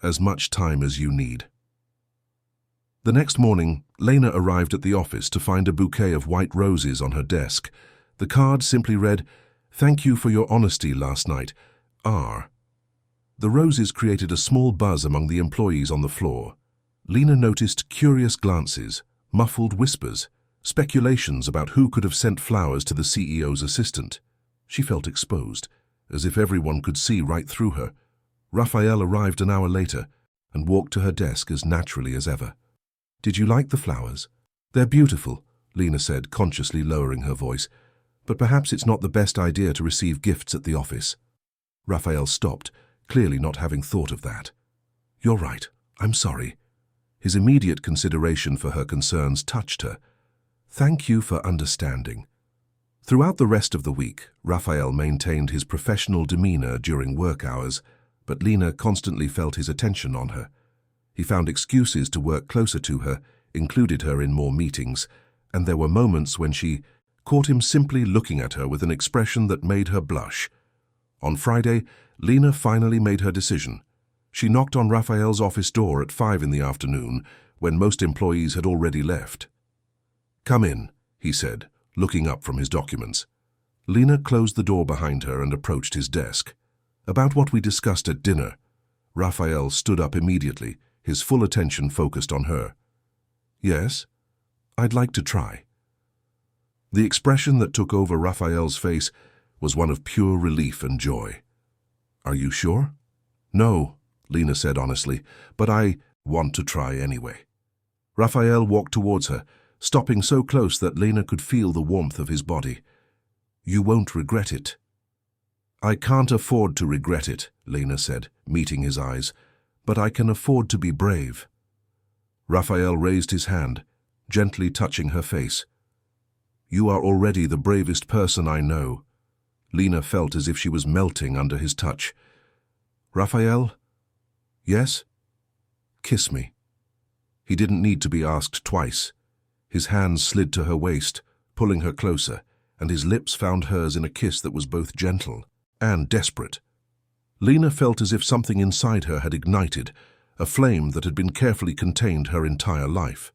As much time as you need. The next morning, Lena arrived at the office to find a bouquet of white roses on her desk. The card simply read, "Thank you for your honesty last night. R." The roses created a small buzz among the employees on the floor. Lena noticed curious glances, muffled whispers, speculations about who could have sent flowers to the CEO's assistant. She felt exposed, as if everyone could see right through her. Raphael arrived an hour later and walked to her desk as naturally as ever. "Did you like the flowers?" "They're beautiful," Lena said, consciously lowering her voice. "But perhaps it's not the best idea to receive gifts at the office." Raphael stopped, clearly not having thought of that. "You're right. I'm sorry." His immediate consideration for her concerns touched her. "Thank you for understanding." Throughout the rest of the week, Raphael maintained his professional demeanor during work hours, but Lena constantly felt his attention on her. He found excuses to work closer to her, included her in more meetings, and there were moments when she caught him simply looking at her with an expression that made her blush. On Friday, Lena finally made her decision. She knocked on Raphael's office door at 5 in the afternoon, when most employees had already left. "Come in," he said, looking up from his documents. Lena closed the door behind her and approached his desk. "About what we discussed at dinner." Raphael stood up immediately, his full attention focused on her. "Yes, I'd like to try." The expression that took over Raphael's face was one of pure relief and joy. "Are you sure?" "No," Lena said honestly, "but I want to try anyway." Raphael walked towards her, stopping so close that Lena could feel the warmth of his body. "You won't regret it." "I can't afford to regret it," Lena said, meeting his eyes, "but I can afford to be brave." Raphael raised his hand, gently touching her face. "You are already the bravest person I know." Lena felt as if she was melting under his touch. "Raphael?" "Yes?" "Kiss me." He didn't need to be asked twice. His hands slid to her waist, pulling her closer, and his lips found hers in a kiss that was both gentle and desperate. Lena felt as if something inside her had ignited, a flame that had been carefully contained her entire life.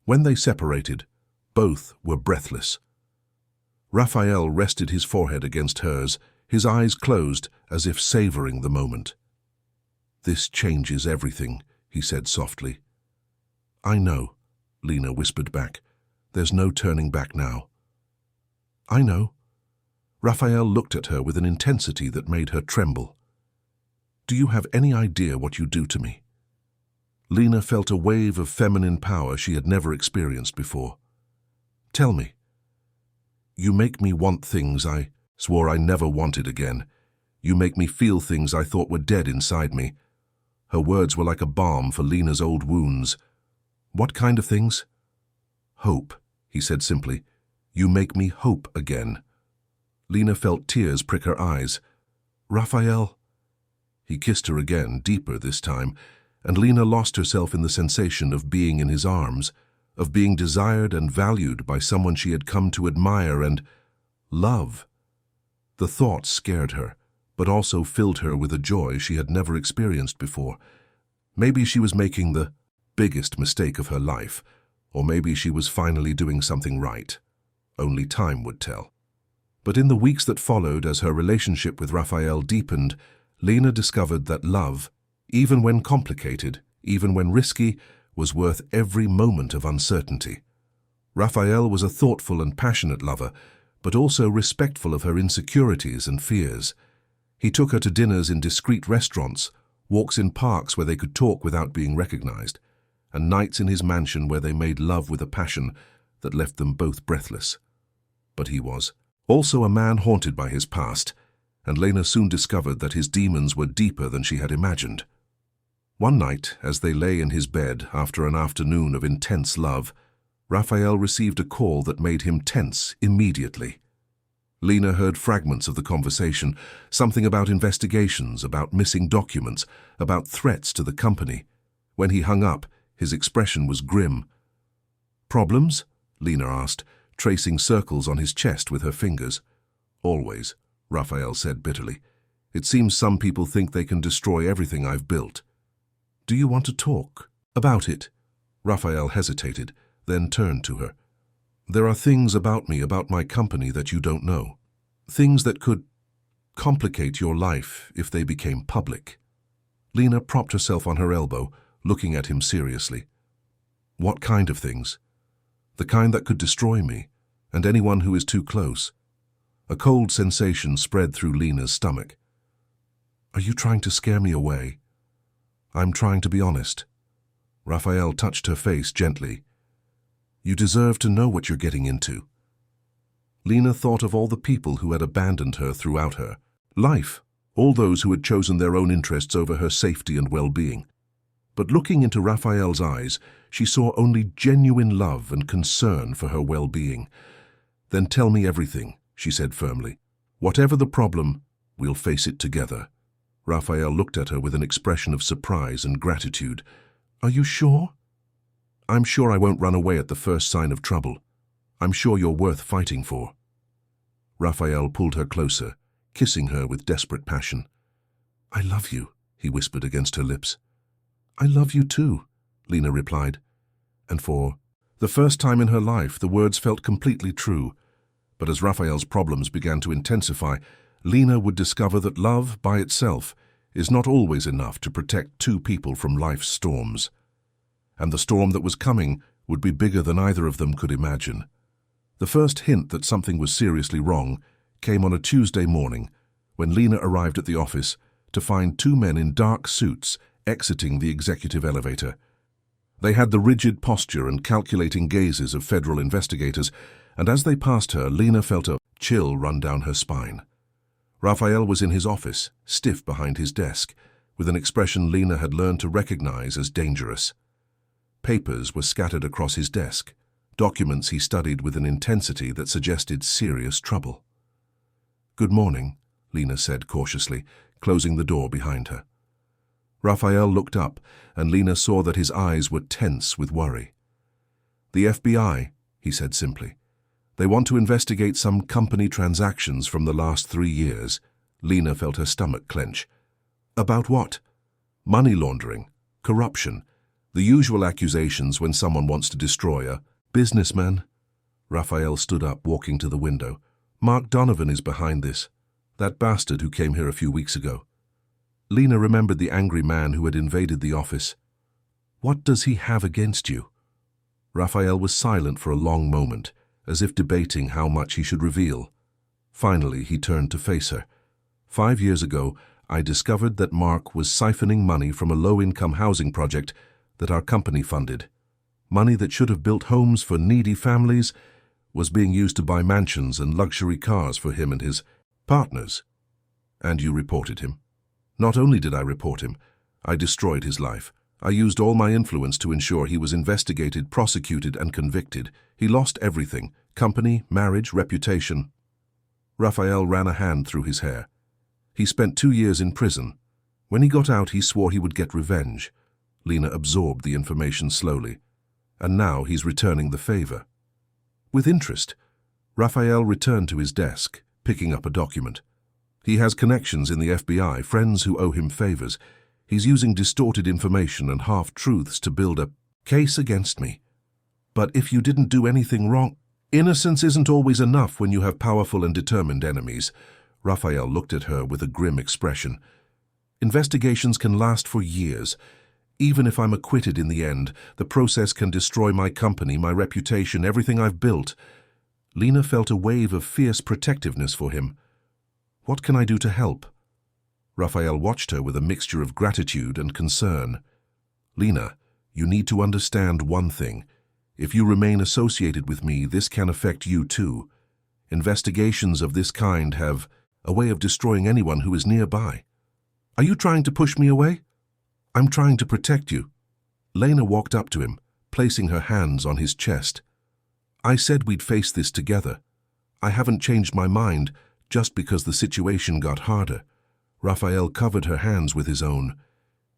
When they separated, both were breathless. Raphael rested his forehead against hers, his eyes closed as if savoring the moment. "This changes everything," he said softly. "I know," Lena whispered back. "There's no turning back now." "I know." Raphael looked at her with an intensity that made her tremble. "Do you have any idea what you do to me?" Lena felt a wave of feminine power she had never experienced before. "Tell me." "You make me want things I swore I never wanted again. You make me feel things I thought were dead inside me." Her words were like a balm for Lena's old wounds. "What kind of things?" "Hope," he said simply. "You make me hope again." Lena felt tears prick her eyes. "Raphael?" He kissed her again, deeper this time, and Lena lost herself in the sensation of being in his arms, of being desired and valued by someone she had come to admire and love. The thought scared her, but also filled her with a joy she had never experienced before. Maybe she was making the biggest mistake of her life, or maybe she was finally doing something right. Only time would tell. But in the weeks that followed, as her relationship with Raphael deepened, Lena discovered that love, even when complicated, even when risky, was worth every moment of uncertainty. Raphael was a thoughtful and passionate lover, but also respectful of her insecurities and fears. He took her to dinners in discreet restaurants, walks in parks where they could talk without being recognized, and nights in his mansion where they made love with a passion that left them both breathless. But he was also a man haunted by his past, and Lena soon discovered that his demons were deeper than she had imagined. One night, as they lay in his bed after an afternoon of intense love, Raphael received a call that made him tense immediately. Lena heard fragments of the conversation, something about investigations, about missing documents, about threats to the company. When he hung up, his expression was grim. "Problems?" Lena asked, tracing circles on his chest with her fingers. "Always," Raphael said bitterly. "It seems some people think they can destroy everything I've built." "Do you want to talk about it?" Raphael hesitated, then turned to her. There are things about me, about my company, that you don't know. Things that could complicate your life if they became public. Lena propped herself on her elbow, looking at him seriously. What kind of things? The kind that could destroy me, and anyone who is too close. A cold sensation spread through Lena's stomach. Are you trying to scare me away? I'm trying to be honest. Raphael touched her face gently. You deserve to know what you're getting into. Lena thought of all the people who had abandoned her throughout her life, all those who had chosen their own interests over her safety and well-being. But looking into Raphael's eyes, she saw only genuine love and concern for her well-being. Then tell me everything, she said firmly. Whatever the problem, we'll face it together. Raphael looked at her with an expression of surprise and gratitude. Are you sure? I'm sure I won't run away at the first sign of trouble. I'm sure you're worth fighting for. Raphael pulled her closer, kissing her with desperate passion. I love you, he whispered against her lips. I love you too, Lena replied. And for the first time in her life, the words felt completely true. But as Raphael's problems began to intensify, Lena would discover that love, by itself, is not always enough to protect two people from life's storms. And the storm that was coming would be bigger than either of them could imagine. The first hint that something was seriously wrong came on a Tuesday morning when Lena arrived at the office to find two men in dark suits exiting the executive elevator. They had the rigid posture and calculating gazes of federal investigators, and as they passed her, Lena felt a chill run down her spine. Raphael was in his office, stiff behind his desk, with an expression Lena had learned to recognize as dangerous. Papers were scattered across his desk, documents he studied with an intensity that suggested serious trouble. Good morning, Lena said cautiously, closing the door behind her. Raphael looked up, and Lena saw that his eyes were tense with worry. The FBI, he said simply. They want to investigate some company transactions from the last 3 years. Lena felt her stomach clench. About what? Money laundering, corruption, the usual accusations when someone wants to destroy a businessman. Raphael stood up, walking to the window. Mark Donovan is behind this, that bastard who came here a few weeks ago. Lena remembered the angry man who had invaded the office. What does he have against you? Raphael was silent for a long moment, as if debating how much he should reveal. Finally, he turned to face her. 5 years ago, I discovered that Mark was siphoning money from a low-income housing project that our company funded. Money that should have built homes for needy families was being used to buy mansions and luxury cars for him and his partners. And you reported him. Not only did I report him, I destroyed his life. I used all my influence to ensure he was investigated, prosecuted, and convicted. He lost everything: company, marriage, reputation. Raphael ran a hand through his hair. He spent 2 years in prison. When he got out, he swore he would get revenge. Lena absorbed the information slowly. And now he's returning the favor. With interest, Raphael returned to his desk, picking up a document. He has connections in the FBI, friends who owe him favors. He's using distorted information and half-truths to build a case against me. But if you didn't do anything wrong, innocence isn't always enough when you have powerful and determined enemies. Raphael looked at her with a grim expression. Investigations can last for years. Even if I'm acquitted in the end, the process can destroy my company, my reputation, everything I've built. Lena felt a wave of fierce protectiveness for him. What can I do to help? Raphael watched her with a mixture of gratitude and concern. Lena, you need to understand one thing. If you remain associated with me, this can affect you too. Investigations of this kind have a way of destroying anyone who is nearby. Are you trying to push me away? I'm trying to protect you. Lena walked up to him, placing her hands on his chest. I said we'd face this together. I haven't changed my mind just because the situation got harder. Raphael covered her hands with his own.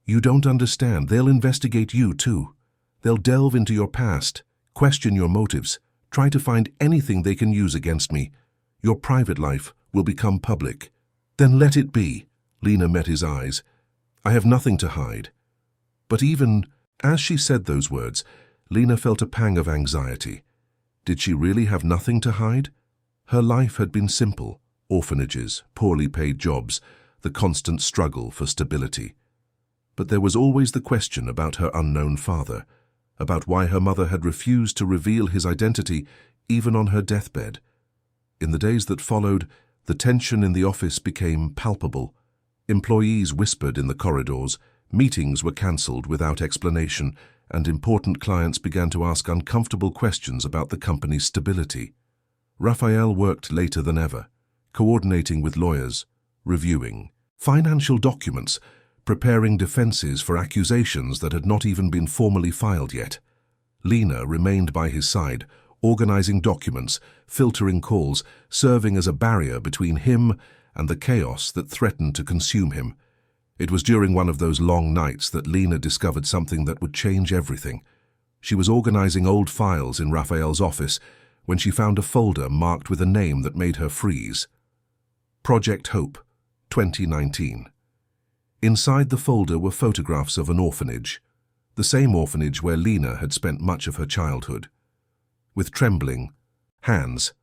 You don't understand. They'll investigate you too. They'll delve into your past, question your motives, try to find anything they can use against me. Your private life will become public. Then let it be. Lena met his eyes. I have nothing to hide. But even as she said those words, Lena felt a pang of anxiety. Did she really have nothing to hide? Her life had been simple: orphanages, poorly paid jobs, the constant struggle for stability. But there was always the question about her unknown father, about why her mother had refused to reveal his identity even on her deathbed. In the days that followed, the tension in the office became palpable. Employees whispered in the corridors, meetings were cancelled without explanation, and important clients began to ask uncomfortable questions about the company's stability. Raphael worked later than ever, coordinating with lawyers, reviewing financial documents, preparing defenses for accusations that had not even been formally filed yet. Lena remained by his side, organizing documents, filtering calls, serving as a barrier between him and the chaos that threatened to consume him. It was during one of those long nights that Lena discovered something that would change everything. She was organizing old files in Raphael's office when she found a folder marked with a name that made her freeze. Project Hope, 2019. Inside the folder were photographs of an orphanage, the same orphanage where Lena had spent much of her childhood. With trembling hands,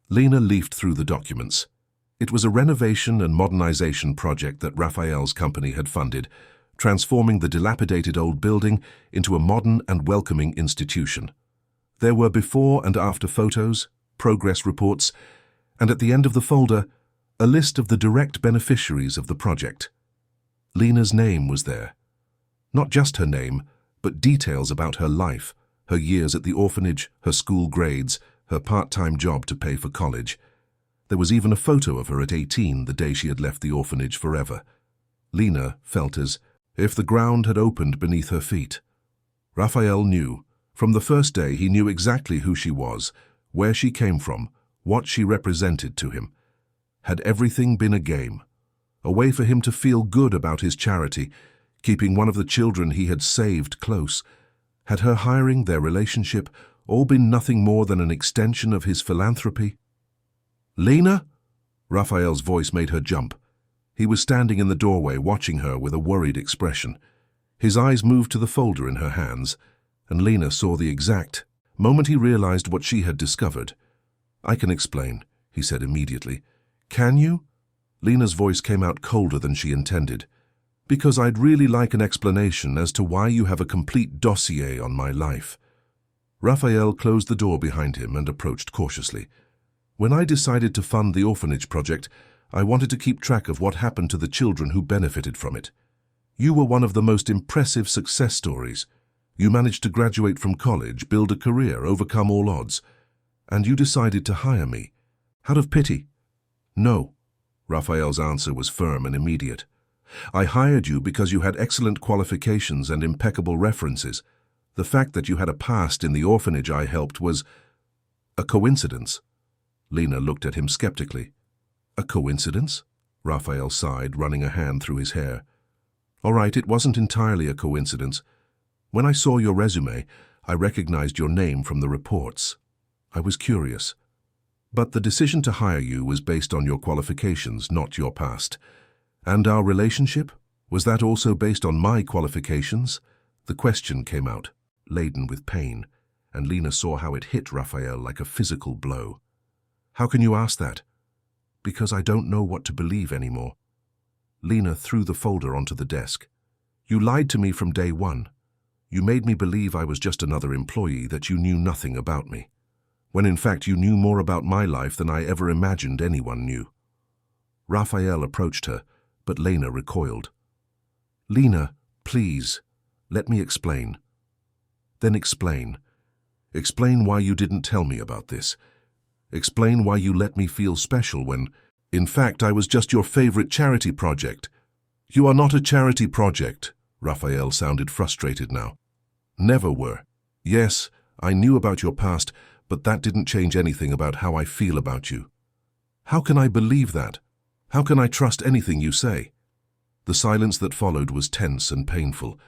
Lena leafed through the documents. It was a renovation and modernization project that Raphael's company had funded, transforming the dilapidated old building into a modern and welcoming institution. There were before and after photos, progress reports, and at the end of the folder, a list of the direct beneficiaries of the project. Lena's name was there. Not just her name, but details about her life, her years at the orphanage, her school grades, her part-time job to pay for college. There was even a photo of her at 18, the day she had left the orphanage forever. Lena felt as if the ground had opened beneath her feet. Raphael knew. From the first day he knew exactly who she was, where she came from, what she represented to him. Had everything been a game? A way for him to feel good about his charity, keeping one of the children he had saved close? Had her hiring, their relationship, all been nothing more than an extension of his philanthropy? "Lena?" Raphael's voice made her jump. He was standing in the doorway watching her with a worried expression. His eyes moved to the folder in her hands, and Lena saw the exact moment he realized what she had discovered. "I can explain," he said immediately. "Can you?" Lena's voice came out colder than she intended. "Because I'd really like an explanation as to why you have a complete dossier on my life." Raphael closed the door behind him and approached cautiously. "When I decided to fund the orphanage project, I wanted to keep track of what happened to the children who benefited from it. You were one of the most impressive success stories. You managed to graduate from college, build a career, overcome all odds. And you decided to hire me. Out of pity?" "No." Raphael's answer was firm and immediate. "I hired you because you had excellent qualifications and impeccable references. The fact that you had a past in the orphanage I helped was a coincidence." Lena looked at him skeptically. "A coincidence?" Raphael sighed, running a hand through his hair. "All right, it wasn't entirely a coincidence. When I saw your resume, I recognized your name from the reports. I was curious. But the decision to hire you was based on your qualifications, not your past. And our relationship? Was that also based on my qualifications?" The question came out, laden with pain, and Lena saw how it hit Raphael like a physical blow. "How can you ask that?" "Because I don't know what to believe anymore." Lena threw the folder onto the desk. "You lied to me from day one. You made me believe I was just another employee, that you knew nothing about me, when in fact you knew more about my life than I ever imagined anyone knew." Raphael approached her, but Lena recoiled. "Lena, please, let me explain." "Then explain. Explain why you didn't tell me about this. Explain why you let me feel special when, in fact, I was just your favorite charity project." "You are not a charity project." Raphael sounded frustrated now. "Never were. Yes, I knew about your past, but that didn't change anything about how I feel about you." "How can I believe that? How can I trust anything you say?" The silence that followed was tense and painful.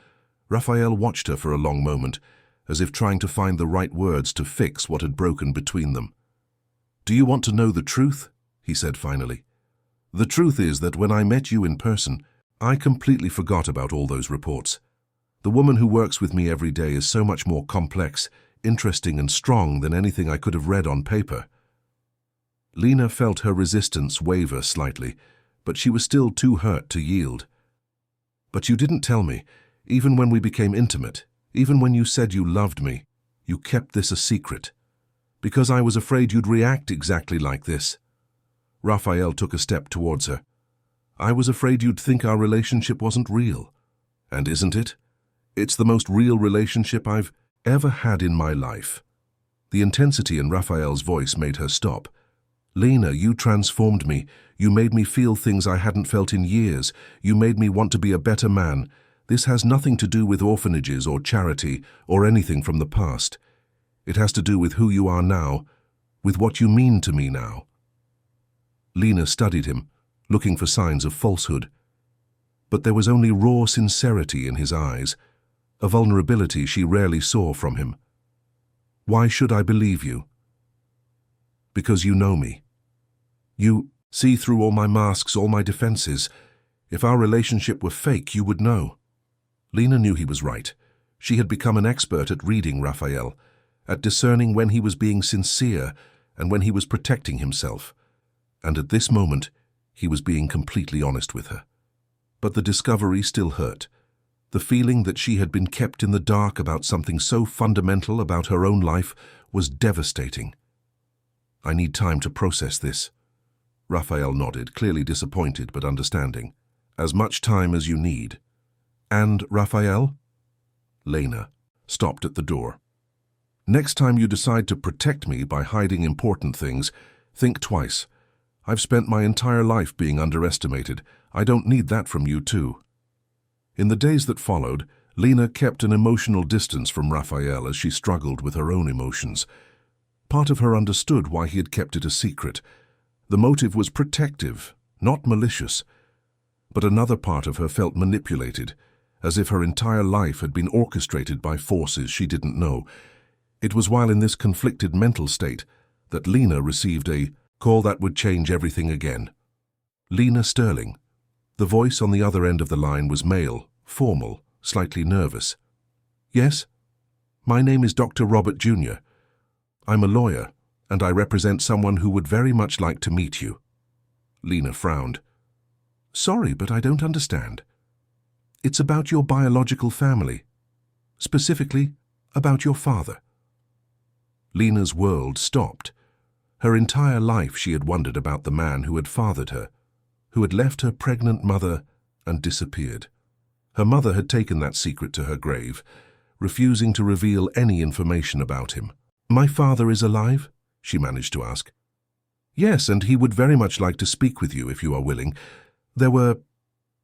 Raphael watched her for a long moment, as if trying to find the right words to fix what had broken between them. "Do you want to know the truth?" he said finally. "The truth is that when I met you in person, I completely forgot about all those reports. The woman who works with me every day is so much more complex, interesting and strong than anything I could have read on paper. Lena felt her resistance waver slightly, but she was still too hurt to yield. "But you didn't tell me, even when we became intimate, even when you said you loved me, you kept this a secret. Because I was afraid you'd react exactly like this." Raphael took a step towards her. "I was afraid you'd think our relationship wasn't real. And isn't it? It's the most real relationship I've ever had in my life." The intensity in Raphael's voice made her stop. "Lena, you transformed me. You made me feel things I hadn't felt in years. You made me want to be a better man. This has nothing to do with orphanages or charity or anything from the past. It has to do with who you are now, with what you mean to me now." Lena studied him, looking for signs of falsehood. But there was only raw sincerity in his eyes, a vulnerability she rarely saw from him. "Why should I believe you?" "Because you know me. You see through all my masks, all my defenses. If our relationship were fake, you would know." Lena knew he was right. She had become an expert at reading Raphael, at discerning when he was being sincere and when he was protecting himself. And at this moment, he was being completely honest with her. But the discovery still hurt. The feeling that she had been kept in the dark about something so fundamental about her own life was devastating. "I need time to process this." Raphael nodded, clearly disappointed but understanding. "As much time as you need." "And Raphael?" Lena stopped at the door. "Next time you decide to protect me by hiding important things, think twice. I've spent my entire life being underestimated. I don't need that from you too." In the days that followed, Lena kept an emotional distance from Raphael as she struggled with her own emotions. Part of her understood why he had kept it a secret. The motive was protective, not malicious. But another part of her felt manipulated, as if her entire life had been orchestrated by forces she didn't know. It was while in this conflicted mental state that Lena received a call that would change everything again. Lena Sterling. The voice on the other end of the line was male, formal, slightly nervous. "Yes? My name is Dr. Robert Jr. I'm a lawyer, and I represent someone who would very much like to meet you." Lena frowned. "Sorry, but I don't understand." "It's about your biological family. Specifically, about your father." Lena's world stopped. Her entire life she had wondered about the man who had fathered her, who had left her pregnant mother and disappeared. Her mother had taken that secret to her grave, refusing to reveal any information about him. "My father is alive?" she managed to ask. "Yes, and he would very much like to speak with you if you are willing. There were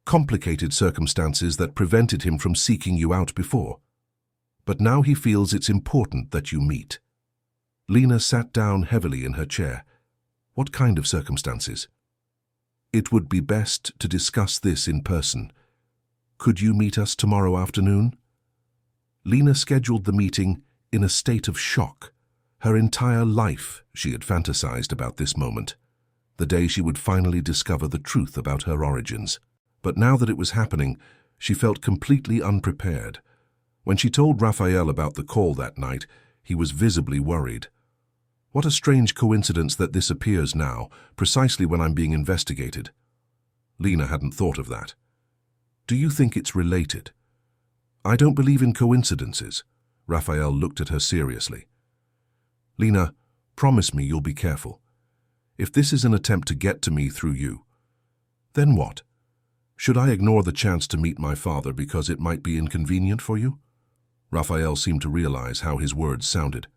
complicated circumstances that prevented him from seeking you out before. But now he feels it's important that you meet." Lena sat down heavily in her chair. "What kind of circumstances?" "It would be best to discuss this in person. Could you meet us tomorrow afternoon?" Lena scheduled the meeting in a state of shock. Her entire life she had fantasized about this moment, the day she would finally discover the truth about her origins. But now that it was happening, she felt completely unprepared. When she told Raphael about the call that night, he was visibly worried. "What a strange coincidence that this appears now, precisely when I'm being investigated." Lena hadn't thought of that. "Do you think it's related?" "I don't believe in coincidences." Raphael looked at her seriously. "Lena, promise me you'll be careful. If this is an attempt to get to me through you, then what? Should I ignore the chance to meet my father because it might be inconvenient for you?" Raphael seemed to realize how his words sounded.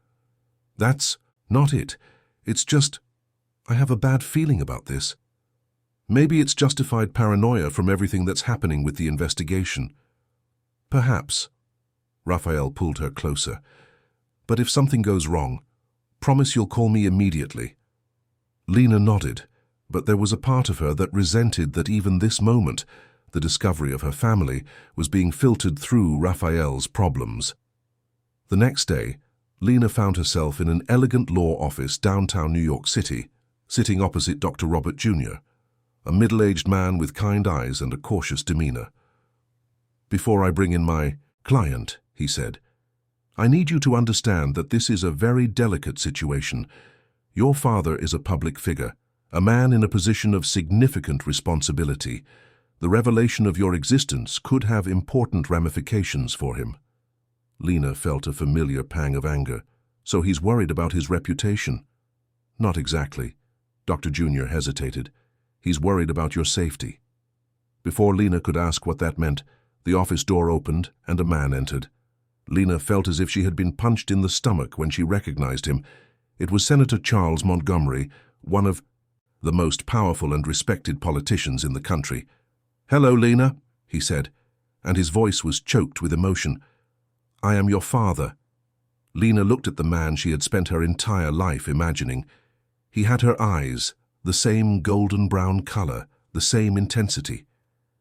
"That's not it. It's just, I have a bad feeling about this. Maybe it's justified paranoia from everything that's happening with the investigation." "Perhaps." Raphael pulled her closer. "But if something goes wrong, promise you'll call me immediately." Lena nodded, but there was a part of her that resented that even this moment, the discovery of her family, was being filtered through Raphael's problems. The next day, Lena found herself in an elegant law office downtown New York City, sitting opposite Dr. Robert Jr., a middle-aged man with kind eyes and a cautious demeanor. "Before I bring in my client," he said, I need you to understand that this is a very delicate situation. Your father is a public figure, a man in a position of significant responsibility. The revelation of your existence could have important ramifications for him. Lena felt a familiar pang of anger. So he's worried about his reputation? Not exactly. Dr. Jr. hesitated. He's worried about your safety. Before Lena could ask what that meant, the office door opened and a man entered. Lena felt as if she had been punched in the stomach when she recognized him. It was Senator Charles Montgomery, one of the most powerful and respected politicians in the country. "Hello, Lena," he said, and his voice was choked with emotion. "I am your father." Lena looked at the man she had spent her entire life imagining. He had her eyes, the same golden-brown color, the same intensity.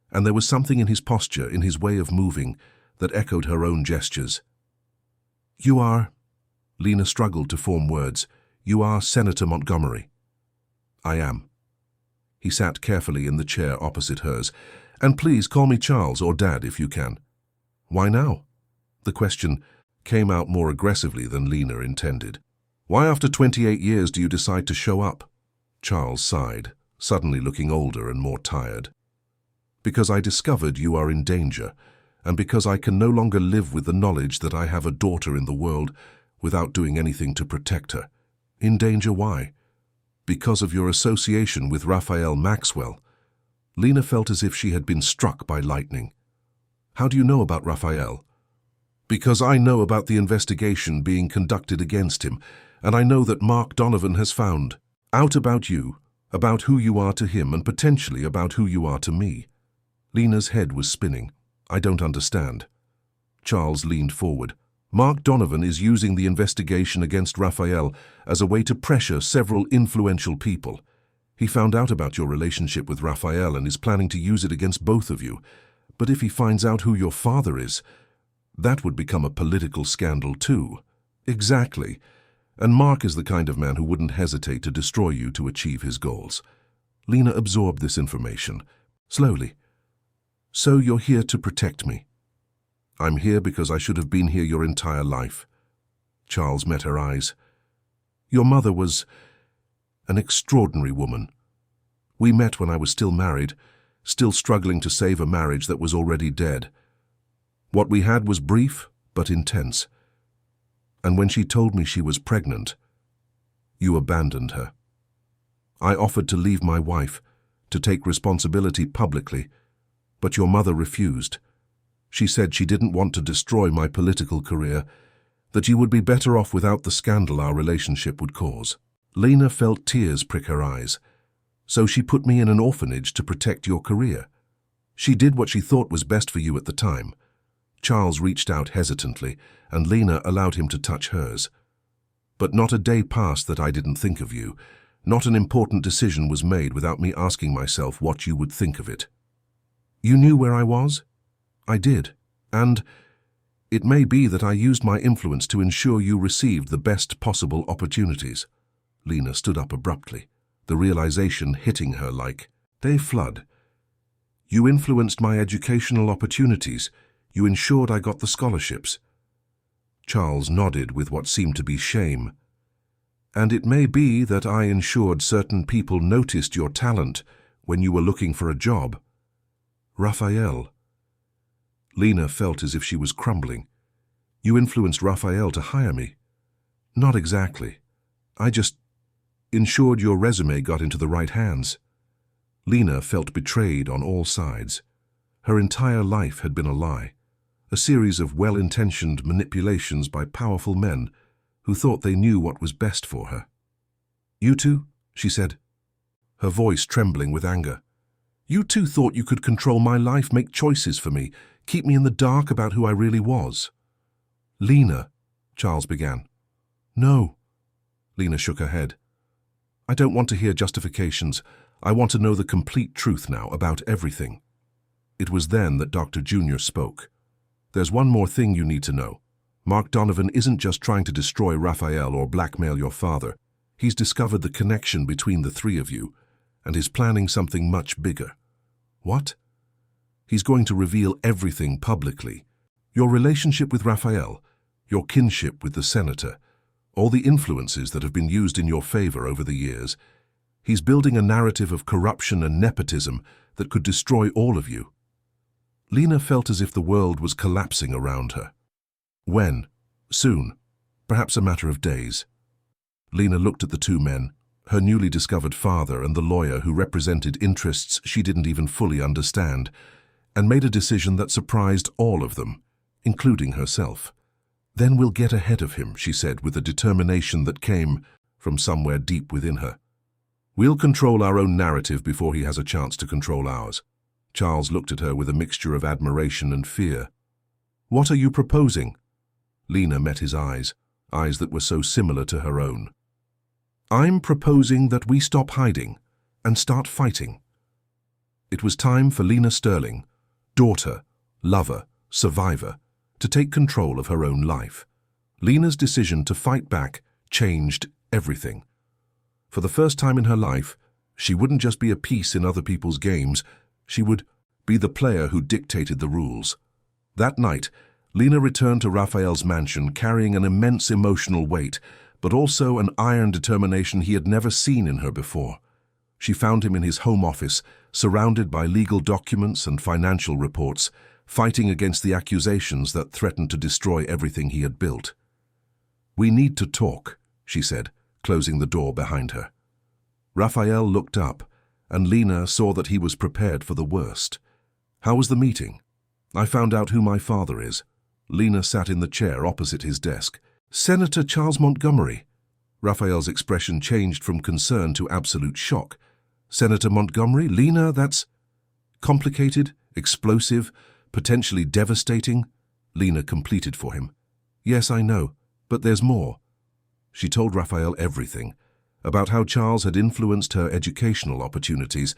And there was something in his posture, in his way of moving, that echoed her own gestures. "You are—" Lena struggled to form words. "You are Senator Montgomery." "I am." He sat carefully in the chair opposite hers. "And please call me Charles or Dad if you can." "Why now?" The question came out more aggressively than Lena intended. "Why after 28 years do you decide to show up?" Charles sighed, suddenly looking older and more tired. "Because I discovered you are in danger, and because I can no longer live with the knowledge that I have a daughter in the world without doing anything to protect her." "In danger why?" "Because of your association with Raphael Maxwell." Lena felt as if she had been struck by lightning. "How do you know about Raphael?" "Because I know about the investigation being conducted against him, and I know that Mark Donovan has found out about you, about who you are to him, and potentially about who you are to me." Lena's head was spinning. "I don't understand." Charles leaned forward. "Mark Donovan is using the investigation against Raphael as a way to pressure several influential people. He found out about your relationship with Raphael and is planning to use it against both of you. But if he finds out who your father is, that would become a political scandal too." "Exactly. And Mark is the kind of man who wouldn't hesitate to destroy you to achieve his goals." Lena absorbed this information, slowly. "So you're here to protect me?" "I'm here because I should have been here your entire life." Charles met her eyes. "Your mother was an extraordinary woman. We met when I was still married, still struggling to save a marriage that was already dead. What we had was brief but intense. And when she told me she was pregnant, you abandoned her. I offered to leave my wife, to take responsibility publicly, but your mother refused. She said she didn't want to destroy my political career, that you would be better off without the scandal our relationship would cause." Lena felt tears prick her eyes. "So she put me in an orphanage to protect your career. She did what she thought was best for you at the time." Charles reached out hesitantly, and Lena allowed him to touch hers. "But not a day passed that I didn't think of you. Not an important decision was made without me asking myself what you would think of it." "You knew where I was?" "I did. And it may be that I used my influence to ensure you received the best possible opportunities." Lena stood up abruptly, the realization hitting her like a flood. "You influenced my educational opportunities. You ensured I got the scholarships." Charles nodded with what seemed to be shame. "And it may be that I ensured certain people noticed your talent when you were looking for a job." "Raphael." Lena felt as if she was crumbling. "You influenced Raphael to hire me?" "Not exactly. I just ensured your resume got into the right hands." Lena felt betrayed on all sides. Her entire life had been a lie, a series of well-intentioned manipulations by powerful men who thought they knew what was best for her. "You two?" she said, her voice trembling with anger. "You two thought you could control my life, make choices for me, keep me in the dark about who I really was." "Lena," Charles began. "No." Lena shook her head. "I don't want to hear justifications. I want to know the complete truth now about everything." It was then that Dr. Jr. spoke. "There's one more thing you need to know. Mark Donovan isn't just trying to destroy Raphael or blackmail your father. He's discovered the connection between the three of you, and is planning something much bigger." "What?" "He's going to reveal everything publicly. Your relationship with Raphael, your kinship with the senator, all the influences that have been used in your favor over the years. He's building a narrative of corruption and nepotism that could destroy all of you. Lena felt as if the world was collapsing around her. When? Soon. Perhaps a matter of days. Lena looked at the two men, her newly discovered father and the lawyer who represented interests she didn't even fully understand, and made a decision that surprised all of them, including herself. Then we'll get ahead of him, she said with a determination that came from somewhere deep within her. We'll control our own narrative before he has a chance to control ours. Charles looked at her with a mixture of admiration and fear. What are you proposing? Lena met his eyes that were so similar to her own. I'm proposing that we stop hiding and start fighting. It was time for Lena Sterling, daughter, lover, survivor, to take control of her own life. Lena's decision to fight back changed everything. For the first time in her life, she wouldn't just be a piece in other people's games, she would be the player who dictated the rules. That night, Lena returned to Raphael's mansion carrying an immense emotional weight, but also an iron determination he had never seen in her before. She found him in his home office, surrounded by legal documents and financial reports, fighting against the accusations that threatened to destroy everything he had built. We need to talk, she said, closing the door behind her. Raphael looked up, and Lena saw that he was prepared for the worst. How was the meeting? I found out who my father is. Lena sat in the chair opposite his desk. Senator Charles Montgomery. Raphael's expression changed from concern to absolute shock. Senator Montgomery? Lena, that's complicated, explosive, potentially devastating. Lena completed for him. Yes, I know, but there's more. She told Raphael everything, about how Charles had influenced her educational opportunities,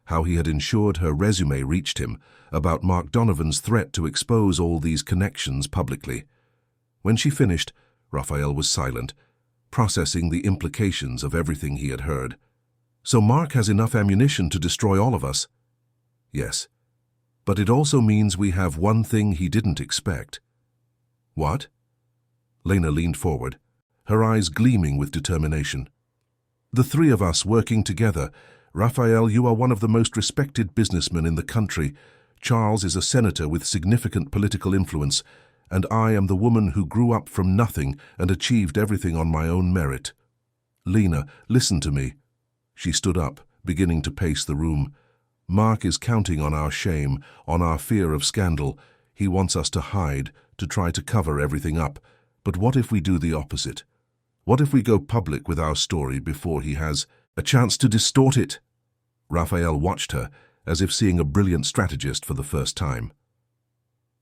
how he had ensured her resume reached him, about Mark Donovan's threat to expose all these connections publicly. When she finished, Raphael was silent, processing the implications of everything he had heard. So Mark has enough ammunition to destroy all of us? Yes. But it also means we have one thing he didn't expect. What? Lena leaned forward, her eyes gleaming with determination. The three of us working together. Raphael, you are one of the most respected businessmen in the country. Charles is a senator with significant political influence, and I am the woman who grew up from nothing and achieved everything on my own merit. Lena, listen to me. She stood up, beginning to pace the room. Mark is counting on our shame, on our fear of scandal. He wants us to hide, to try to cover everything up. But what if we do the opposite? What if we go public with our story before he has a chance to distort it? Raphael watched her, as if seeing a brilliant strategist for the first time.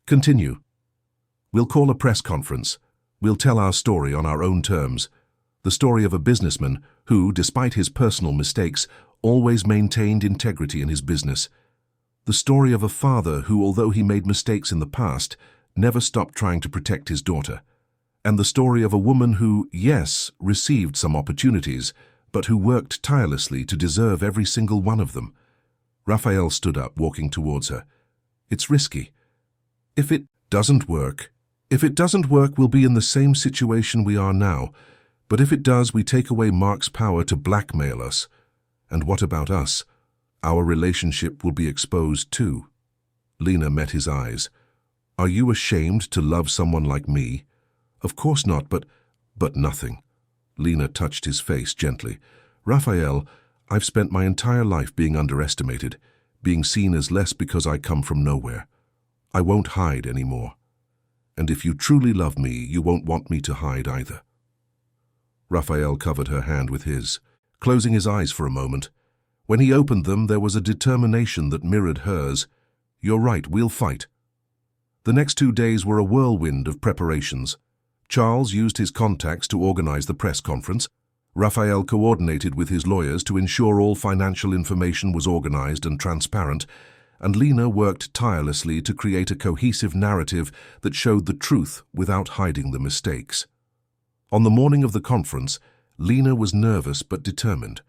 Continue. We'll call a press conference. We'll tell our story on our own terms. The story of a businessman who, despite his personal mistakes, always maintained integrity in his business. The story of a father who, although he made mistakes in the past, never stopped trying to protect his daughter. And the story of a woman who, yes, received some opportunities, but who worked tirelessly to deserve every single one of them. Raphael stood up, walking towards her. It's risky. If it doesn't work, we'll be in the same situation we are now. But if it does, we take away Mark's power to blackmail us. And what about us? Our relationship will be exposed too. Lena met his eyes. Are you ashamed to love someone like me? Of course not, but nothing. Lena touched his face gently. Raphael, I've spent my entire life being underestimated, being seen as less because I come from nowhere. I won't hide anymore. And if you truly love me, you won't want me to hide either. Raphael covered her hand with his, closing his eyes for a moment. When he opened them, there was a determination that mirrored hers. You're right, we'll fight. The next 2 days were a whirlwind of preparations. Charles used his contacts to organize the press conference. Raphael coordinated with his lawyers to ensure all financial information was organized and transparent, and Lena worked tirelessly to create a cohesive narrative that showed the truth without hiding the mistakes. On the morning of the conference, Lena was nervous but determined.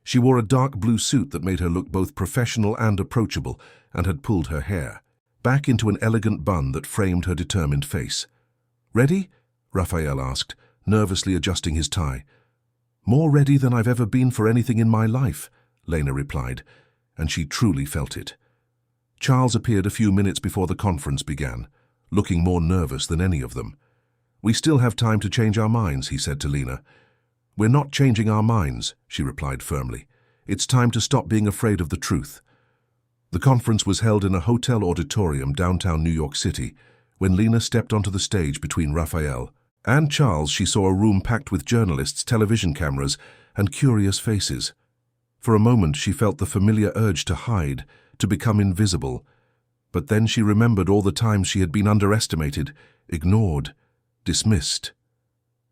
She wore a dark blue suit that made her look both professional and approachable, and had pulled her hair back into an elegant bun that framed her determined face. Ready? Raphael asked, nervously adjusting his tie. More ready than I've ever been for anything in my life, Lena replied, and she truly felt it. Charles appeared a few minutes before the conference began, looking more nervous than any of them. We still have time to change our minds, he said to Lena. We're not changing our minds, she replied firmly. It's time to stop being afraid of the truth. The conference was held in a hotel auditorium downtown New York City. When Lena stepped onto the stage between Raphael and Charles, she saw a room packed with journalists, television cameras, and curious faces. For a moment, she felt the familiar urge to hide, to become invisible. But then she remembered all the times she had been underestimated, ignored, dismissed.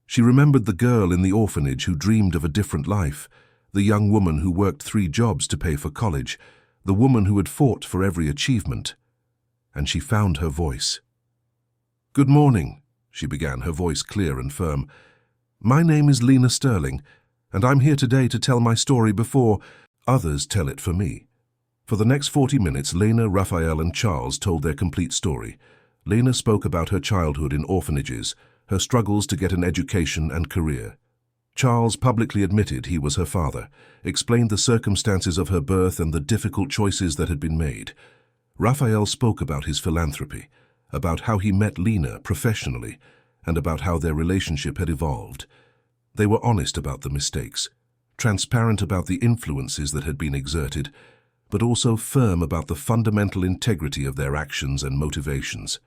She remembered the girl in the orphanage who dreamed of a different life, the young woman who worked 3 jobs to pay for college, the woman who had fought for every achievement. And she found her voice. Good morning, she began, her voice clear and firm. My name is Lena Sterling, and I'm here today to tell my story before others tell it for me. For the next 40 minutes, Lena, Raphael, and Charles told their complete story. Lena spoke about her childhood in orphanages, her struggles to get an education and career. Charles publicly admitted he was her father, explained the circumstances of her birth and the difficult choices that had been made. Raphael spoke about his philanthropy, about how he met Lena professionally, and about how their relationship had evolved. They were honest about the mistakes, transparent about the influences that had been exerted, but also firm about the fundamental integrity of their actions and motivations.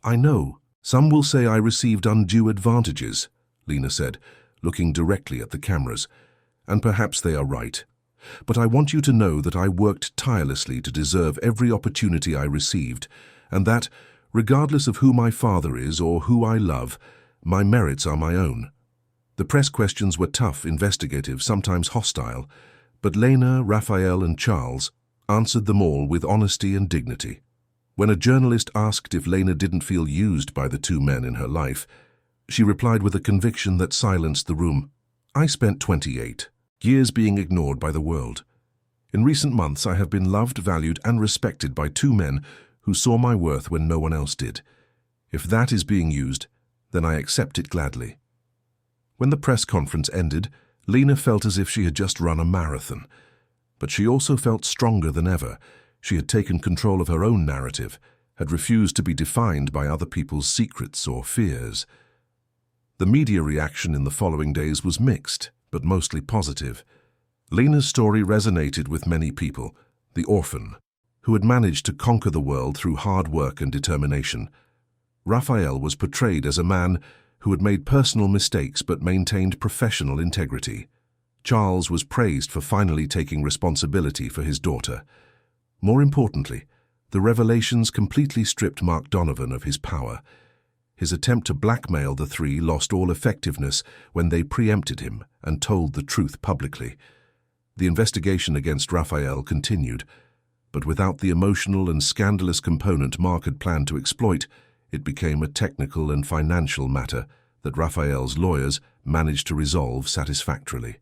I know, some will say I received undue advantages, Lena said, looking directly at the cameras, and perhaps they are right. But I want you to know that I worked tirelessly to deserve every opportunity I received, and that, regardless of who my father is or who I love, my merits are my own. The press questions were tough, investigative, sometimes hostile, but Lena, Raphael, and Charles answered them all with honesty and dignity. When a journalist asked if Lena didn't feel used by the 2 men in her life, she replied with a conviction that silenced the room. I spent 28 years being ignored by the world. In recent months, I have been loved, valued, and respected by 2 men who saw my worth when no one else did. If that is being used, then I accept it gladly. When the press conference ended, Lena felt as if she had just run a marathon. But she also felt stronger than ever. She had taken control of her own narrative, had refused to be defined by other people's secrets or fears. The media reaction in the following days was mixed, but mostly positive. Lena's story resonated with many people, the orphan, who had managed to conquer the world through hard work and determination. Raphael was portrayed as a man who had made personal mistakes but maintained professional integrity. Charles was praised for finally taking responsibility for his daughter. More importantly, the revelations completely stripped Mark Donovan of his power. His attempt to blackmail the 3 lost all effectiveness when they preempted him and told the truth publicly. The investigation against Raphael continued, but without the emotional and scandalous component Mark had planned to exploit, it became a technical and financial matter that Raphael's lawyers managed to resolve satisfactorily.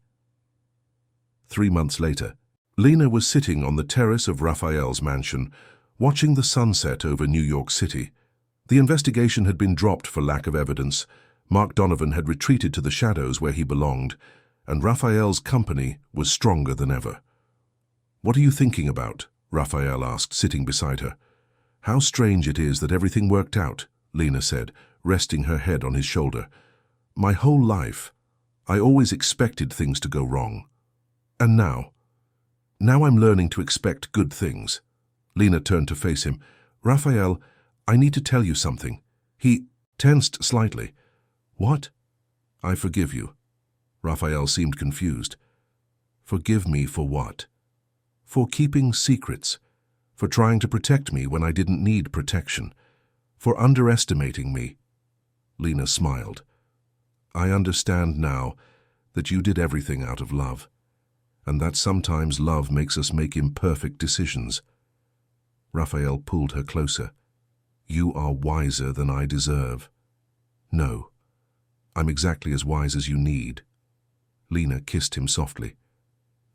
3 months later, Lena was sitting on the terrace of Raphael's mansion, watching the sunset over New York City. The investigation had been dropped for lack of evidence. Mark Donovan had retreated to the shadows where he belonged, and Raphael's company was stronger than ever. What are you thinking about? Raphael asked, sitting beside her. How strange it is that everything worked out, Lena said, resting her head on his shoulder. My whole life, I always expected things to go wrong. And now I'm learning to expect good things. Lena turned to face him. Raphael, I need to tell you something. He tensed slightly. What? I forgive you. Raphael seemed confused. Forgive me for what? For keeping secrets, for trying to protect me when I didn't need protection, for underestimating me. Lena smiled. I understand now that you did everything out of love, and that sometimes love makes us make imperfect decisions. Raphael pulled her closer. You are wiser than I deserve. No, I'm exactly as wise as you need. Lena kissed him softly.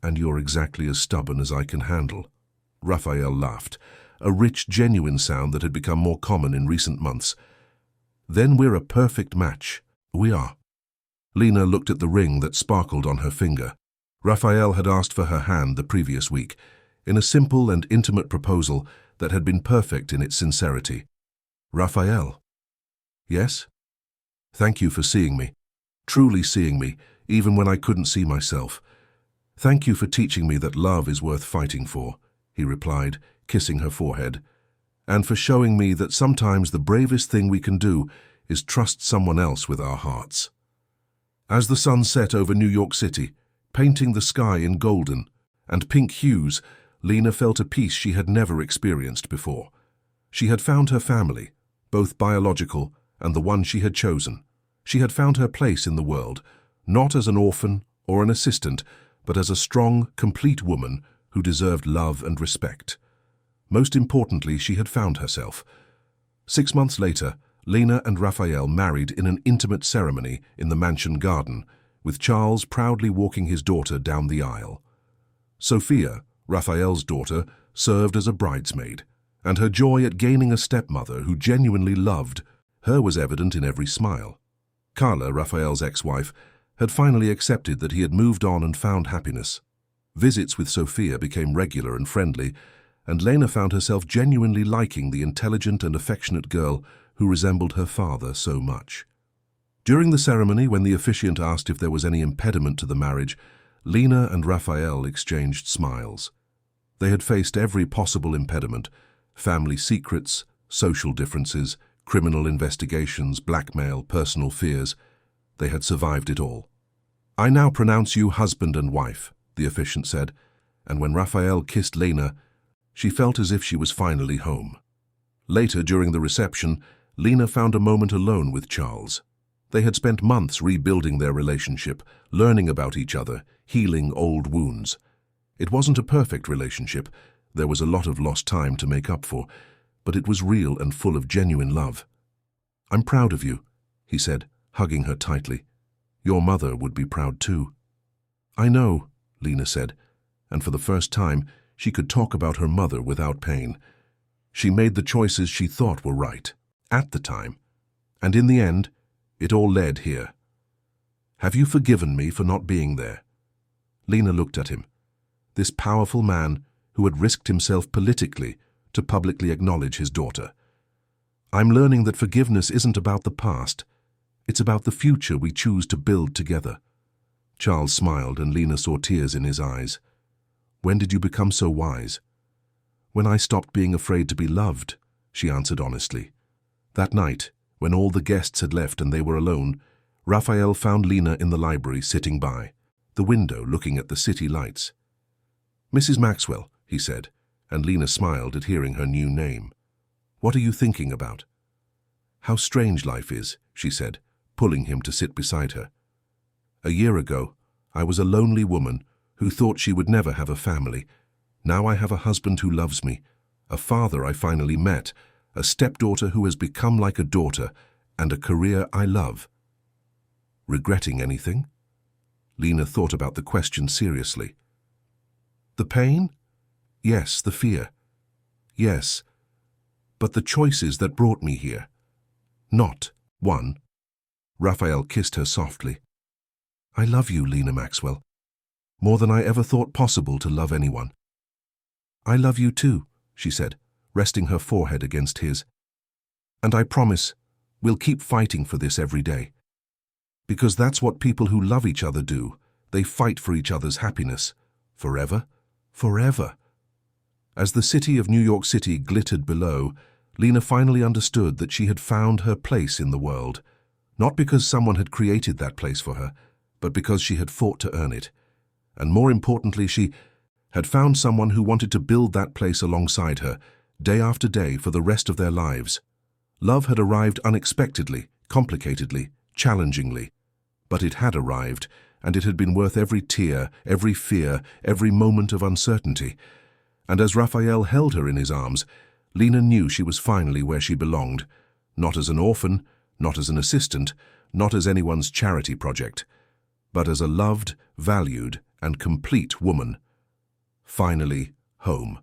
And you're exactly as stubborn as I can handle. Raphael laughed, a rich, genuine sound that had become more common in recent months. Then we're a perfect match. We are. Lena looked at the ring that sparkled on her finger. Raphael had asked for her hand the previous week, in a simple and intimate proposal that had been perfect in its sincerity. Raphael. Yes? Thank you for seeing me, truly seeing me, even when I couldn't see myself. Thank you for teaching me that love is worth fighting for, he replied, kissing her forehead, and for showing me that sometimes the bravest thing we can do is trust someone else with our hearts. As the sun set over New York City, painting the sky in golden and pink hues, Lena felt a peace she had never experienced before. She had found her family, both biological and the one she had chosen. She had found her place in the world, not as an orphan or an assistant, but as a strong, complete woman who deserved love and respect. Most importantly, she had found herself. 6 months later, Lena and Raphael married in an intimate ceremony in the mansion garden, with Charles proudly walking his daughter down the aisle. Sophia, Raphael's daughter, served as a bridesmaid, and her joy at gaining a stepmother who genuinely loved her was evident in every smile. Carla, Raphael's ex-wife, had finally accepted that he had moved on and found happiness. Visits with Sophia became regular and friendly, and Lena found herself genuinely liking the intelligent and affectionate girl who resembled her father so much. During the ceremony, when the officiant asked if there was any impediment to the marriage, Lena and Raphael exchanged smiles. They had faced every possible impediment: family secrets, social differences, criminal investigations, blackmail, personal fears. They had survived it all. "I now pronounce you husband and wife," the officiant said, and when Raphael kissed Lena, she felt as if she was finally home. Later, during the reception, Lena found a moment alone with Charles. They had spent months rebuilding their relationship, learning about each other, healing old wounds. It wasn't a perfect relationship. There was a lot of lost time to make up for, but it was real and full of genuine love. "I'm proud of you," he said, hugging her tightly. "Your mother would be proud too." "I know," Lena said, and for the first time, she could talk about her mother without pain. She made the choices she thought were right, at the time, and in the end, it all led here. "Have you forgiven me for not being there?" Lena looked at him, this powerful man who had risked himself politically to publicly acknowledge his daughter. "I'm learning that forgiveness isn't about the past. It's about the future we choose to build together." Charles smiled, and Lena saw tears in his eyes. "When did you become so wise?" "When I stopped being afraid to be loved," she answered honestly. That night, when all the guests had left and they were alone, Raphael found Lena in the library sitting by the window looking at the city lights. "Mrs. Maxwell," he said, and Lena smiled at hearing her new name. "What are you thinking about?" "How strange life is," she said, pulling him to sit beside her. "A year ago, I was a lonely woman who thought she would never have a family. Now I have a husband who loves me, a father I finally met, a stepdaughter who has become like a daughter, and a career I love." "Regretting anything?" Lena thought about the question seriously. "The pain? Yes, the fear. Yes, but the choices that brought me here. Not one." Raphael kissed her softly. "I love you, Lena Maxwell, more than I ever thought possible to love anyone." "I love you too," she said, resting her forehead against his. "And I promise we'll keep fighting for this every day. Because that's what people who love each other do. They fight for each other's happiness. Forever, forever." As the city of New York City glittered below, Lena finally understood that she had found her place in the world, not because someone had created that place for her, but because she had fought to earn it. And more importantly, she had found someone who wanted to build that place alongside her, day after day for the rest of their lives. Love had arrived unexpectedly, complicatedly, challengingly. But it had arrived, and it had been worth every tear, every fear, every moment of uncertainty. And as Raphael held her in his arms, Lena knew she was finally where she belonged, not as an orphan, not as an assistant, not as anyone's charity project, but as a loved, valued, and complete woman. Finally, home.